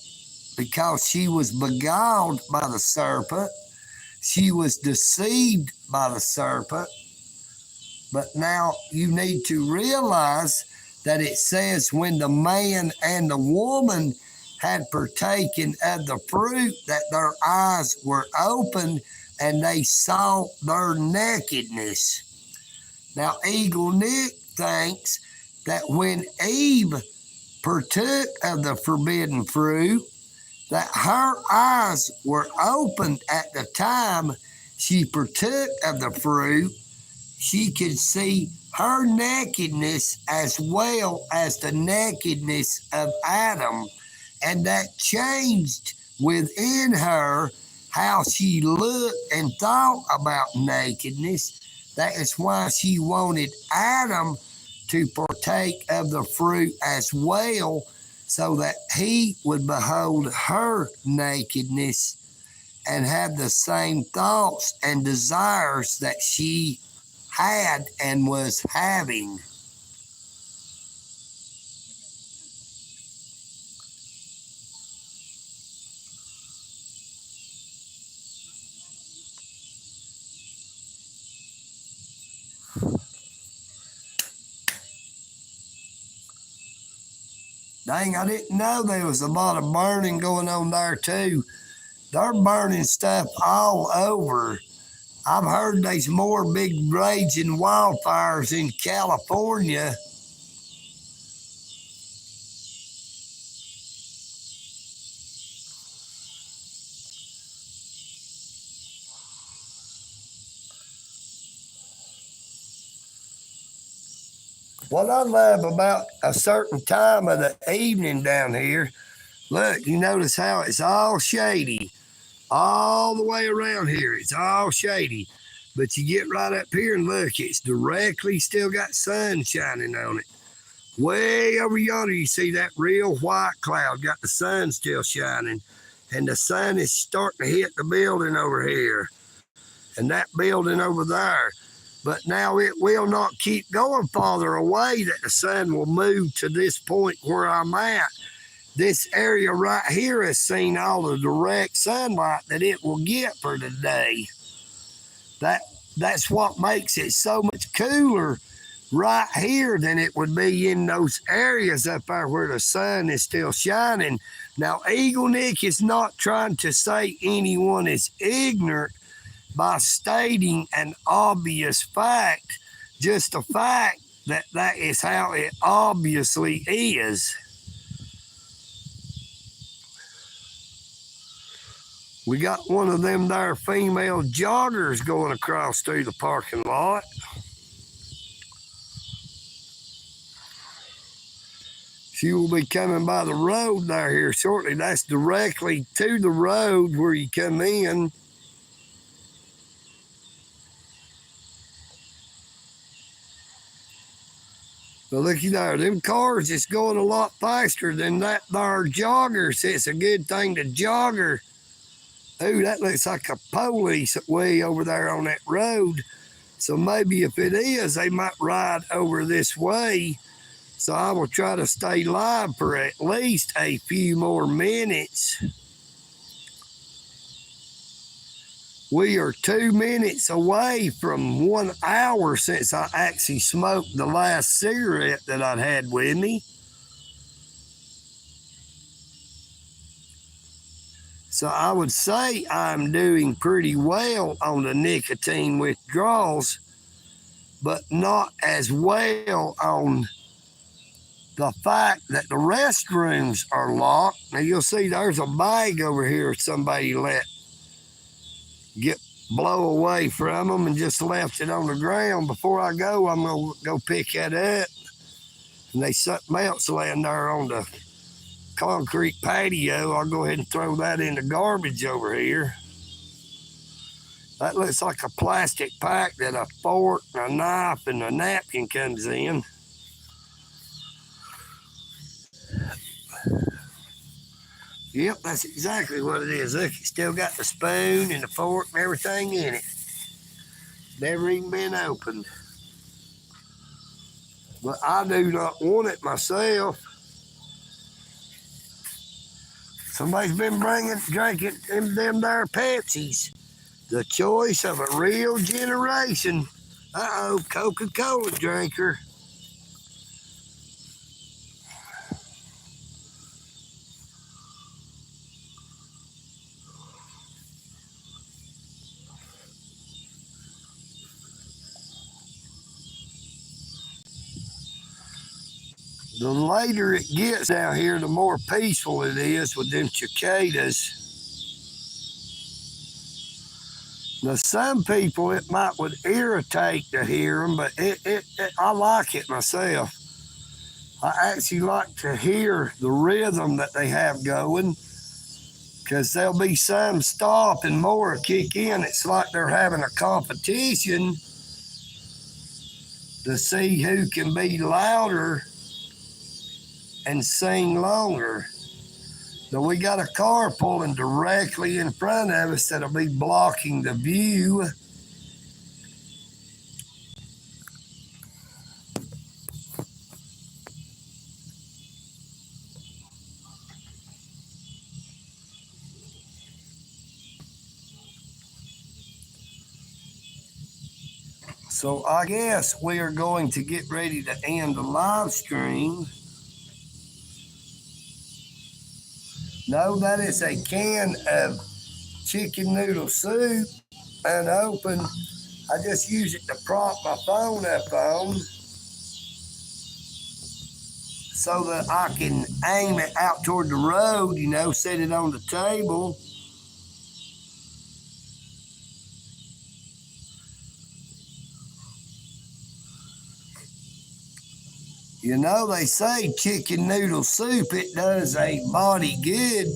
because she was beguiled by the serpent. She was deceived by the serpent. But now you need to realize that it says when the man and the woman had partaken of the fruit that their eyes were opened and they saw their nakedness. Now, EagleNick thinks that when Eve partook of the forbidden fruit, that her eyes were opened at the time she partook of the fruit. She could see her nakedness as well as the nakedness of Adam. And that changed within her how she looked and thought about nakedness. That is why she wanted Adam to partake of the fruit as well, so that he would behold her nakedness and have the same thoughts and desires that she had and was having. Dang, I didn't know there was a lot of burning going on there too. They're burning stuff all over. I've heard there's more big raging wildfires in California. What I love about a certain time of the evening down here, look, you notice how it's all shady. All the way around here, it's all shady. But you get right up here and look, it's directly still got sun shining on it. Way over yonder, you see that real white cloud, got the sun still shining. And the sun is starting to hit the building over here and that building over there. But now it will not keep going farther away, that the sun will move to this point where I'm at. This area right here has seen all the direct sunlight that it will get for the day. That's what makes it so much cooler right here than it would be in those areas up there where the sun is still shining. Now, EagleNick is not trying to say anyone is ignorant by stating an obvious fact, just a fact that that is how it obviously is. We got one of them there female joggers going across through the parking lot. She will be coming by the road there here shortly. That's directly to the road where you come in. But looky there, them cars is going a lot faster than that there jogger. So it's a good thing to jogger. Ooh, that looks like a police way over there on that road. So maybe if it is, they might ride over this way. So I will try to stay live for at least a few more minutes. We are 2 minutes away from 1 hour since I actually smoked the last cigarette that I'd had with me. So I would say I'm doing pretty well on the nicotine withdrawals, but not as well on the fact that the restrooms are locked. Now you'll see there's a bag over here somebody let get blow away from them and just left it on the ground. Before I go, I'm going to go pick that up. And there's something else laying there on the concrete patio. I'll go ahead and throw that in the garbage over here. That looks like a plastic pack that a fork, a knife, and a napkin comes in. Yep, that's exactly what it is. Look, it's still got the spoon and the fork and everything in it. Never even been opened. But I do not want it myself. Somebody's been drinking them there Pepsis. The choice of a real generation. Uh-oh, Coca-Cola drinker. The later it gets down here, the more peaceful it is with them cicadas. Now, some people, it would irritate to hear them, but I like it myself. I actually like to hear the rhythm that they have going, because there'll be some stop and more kick in. It's like they're having a competition to see who can be louder and sing longer. So we got a car pulling directly in front of us that'll be blocking the view. So I guess we are going to get ready to end the live stream. No, that is a can of chicken noodle soup, unopened. I just use it to prop my phone up on so that I can aim it out toward the road, set it on the table. They say chicken noodle soup, it does a body good,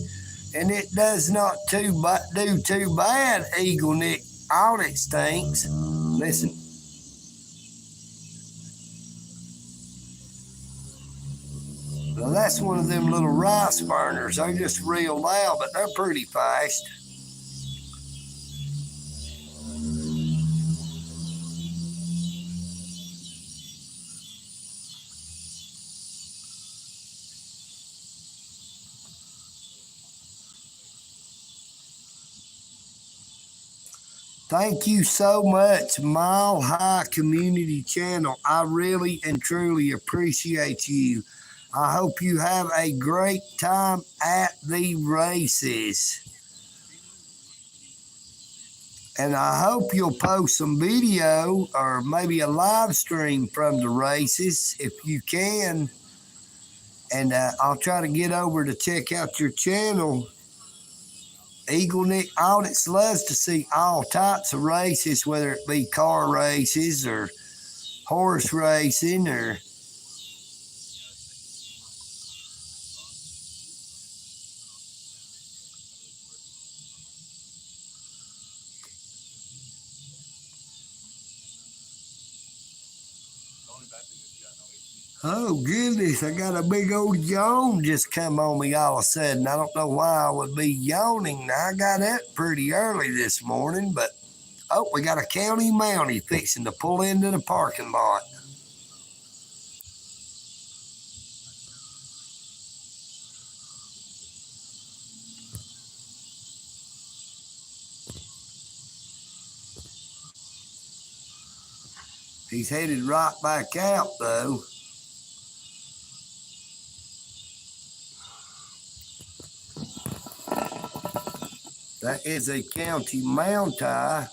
and it does not do too bad, EagleNick. All it stinks. Listen. Well, that's one of them little rice burners. They're just real loud, but they're pretty fast. Thank you so much, Mile High Community Channel. I really and truly appreciate you. I hope you have a great time at the races. And I hope you'll post some video or maybe a live stream from the races if you can. And I'll try to get over to check out your channel. EagleNick Audits loves to see all types of races, whether it be car races or horse racing or Oh, goodness, I got a big old yawn just come on me all of a sudden. I don't know why I would be yawning. Now, I got up pretty early this morning, but oh, we got a county mountie fixing to pull into the parking lot. He's headed right back out, though. That is a county mountie.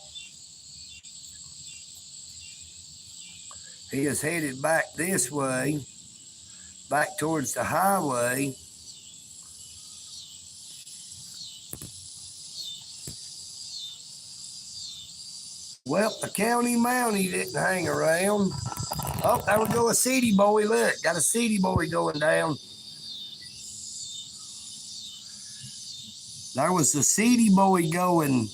He is headed back this way, back towards the highway. Well, the county mountie didn't hang around. Oh, there we go, a city boy. Look, got a city boy going down. There was a city boy going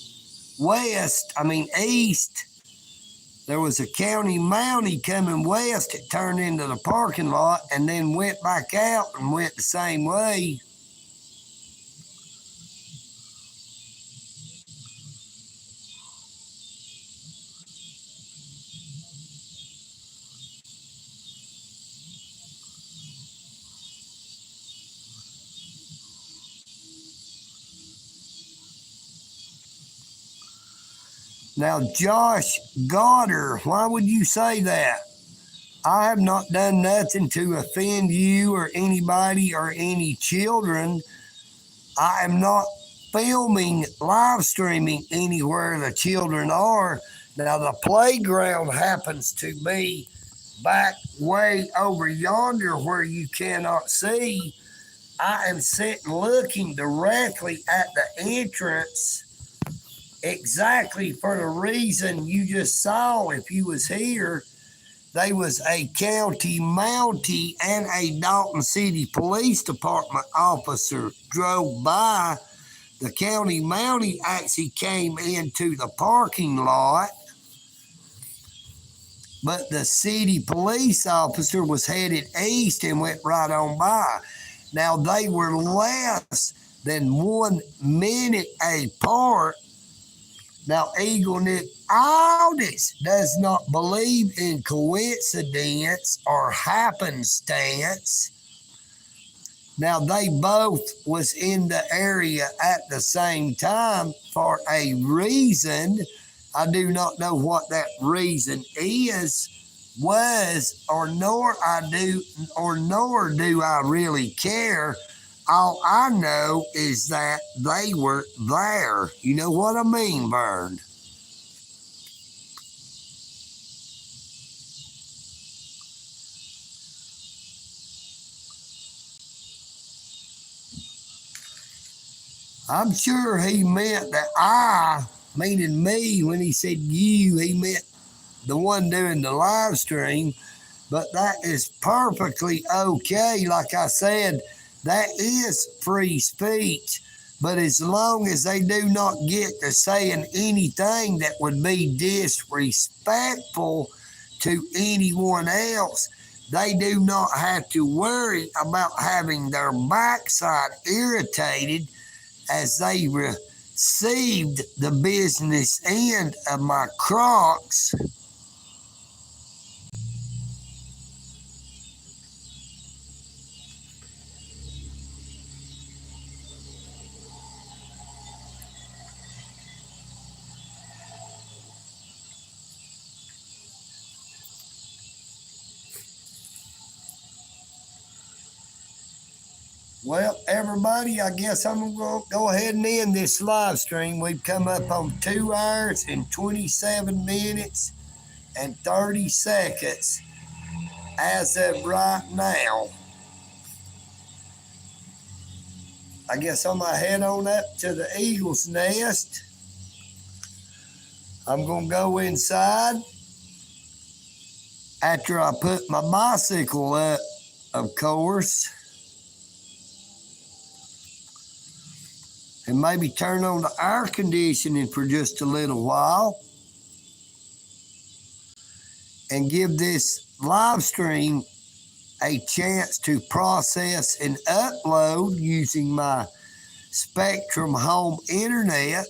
east. There was a county mountie coming west. It turned into the parking lot and then went back out and went the same way. Now, Josh Goddard, why would you say that? I have not done nothing to offend you or anybody or any children. I am not filming, live streaming anywhere the children are. Now, the playground happens to be back way over yonder where you cannot see. I am sitting looking directly at the entrance exactly for the reason you just saw. If you was here, there was a county mountie and a Dalton City Police Department officer drove by. The county mountie actually came into the parking lot, but the city police officer was headed east and went right on by. Now, they were less than 1 minute apart. Now, EagleNick Audis does not believe in coincidence or happenstance. Now, they both was in the area at the same time for a reason. I do not know what that reason was, nor do I really care. All I know is that they were there. You know what I mean, Vern? I'm sure he meant that I, meaning me, when he said you, he meant the one doing the live stream. But that is perfectly okay. Like I said, that is free speech. But as long as they do not get to saying anything that would be disrespectful to anyone else, they do not have to worry about having their backside irritated as they received the business end of my Crocs. Well, everybody, I guess I'm going to go ahead and end this live stream. We've come up on 2 hours and 27 minutes and 30 seconds as of right now. I guess I'm going to head on up to the Eagle's Nest. I'm going to go inside after I put my bicycle up, of course. And maybe turn on the air conditioning for just a little while and give this live stream a chance to process and upload using my Spectrum home internet.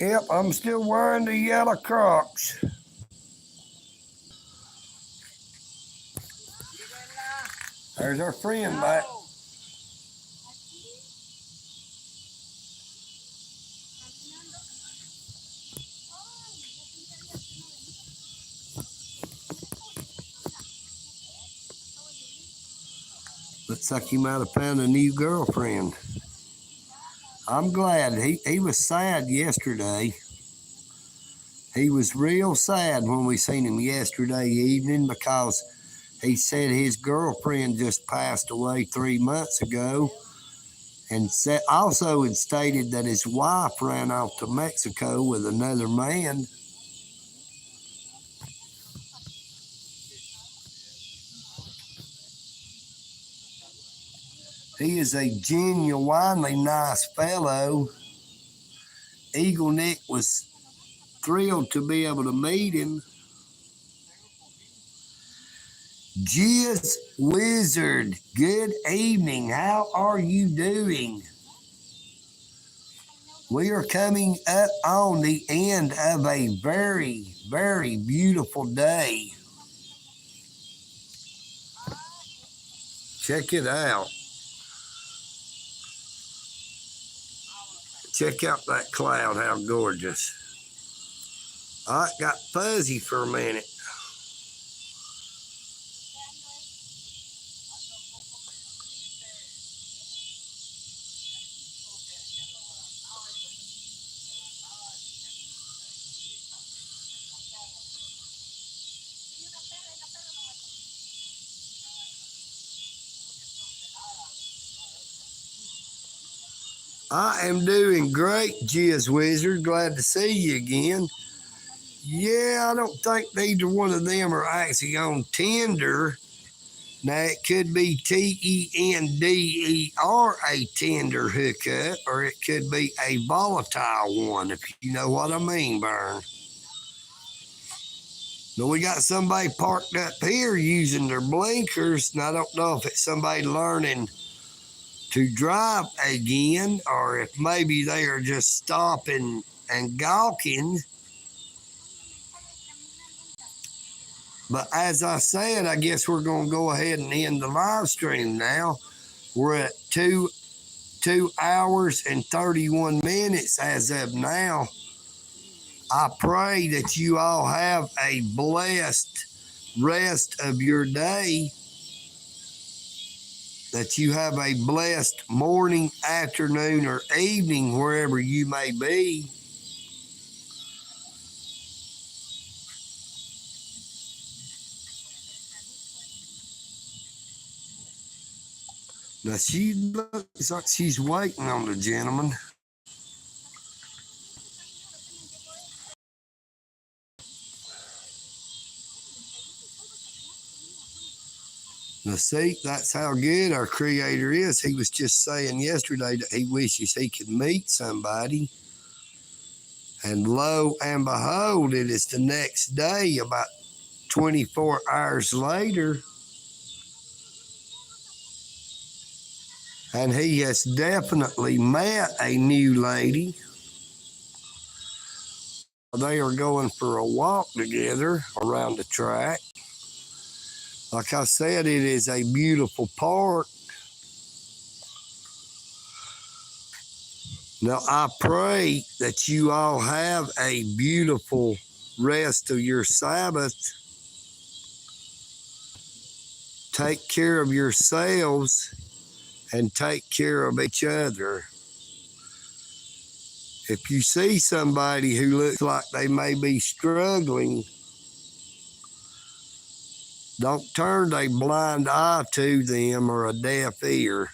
Yep, I'm still wearing the yellow Crocs. There's our friend back. Looks like he might have found a new girlfriend. I'm glad. He was sad yesterday. He was real sad when we seen him yesterday evening because he said his girlfriend just passed away 3 months ago, and also had stated that his wife ran off to Mexico with another man. He is a genuinely nice fellow. EagleNick was thrilled to be able to meet him. Jizz Wizard, good evening. How are you doing? We are coming up on the end of a very, very beautiful day. Check it out. Check out that cloud, how gorgeous. Oh, it got fuzzy for a minute. I am doing great, Jizz Wizard. Glad to see you again. Yeah, I don't think neither one of them are actually on Tinder. Now, it could be Tender, a Tinder hookup, or it could be a volatile one, if you know what I mean, Burn. But we got somebody parked up here using their blinkers, and I don't know if it's somebody learning to drive again, or if maybe they are just stopping and gawking. But as I said, I guess we're going to go ahead and end the live stream now. We're at 2 hours and 31 minutes as of now. I pray that you all have a blessed rest of your day, that you have a blessed morning, afternoon, or evening, wherever you may be. Now, she looks like she's waiting on the gentleman. Now, see, that's how good our Creator is. He was just saying yesterday that he wishes he could meet somebody. And lo and behold, it is the next day, about 24 hours later, and he has definitely met a new lady. They are going for a walk together around the track. Like I said, it is a beautiful park. Now, I pray that you all have a beautiful rest of your Sabbath. Take care of yourselves and take care of each other. If you see somebody who looks like they may be struggling, don't turn a blind eye to them or a deaf ear.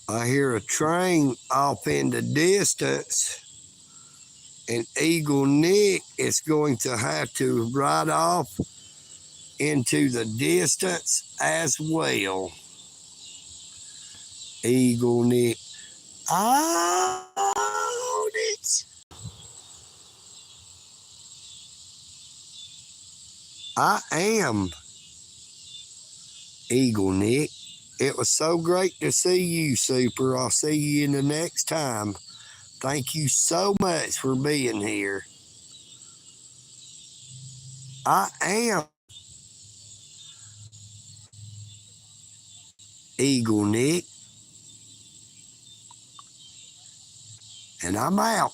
I hear a train off in the distance, and EagleNick is going to have to ride off into the distance as well. EagleNick. Oh, it's. I am EagleNick. It was so great to see you, Super. I'll see you in the next time. Thank you so much for being here. I am EagleNick, and I'm out.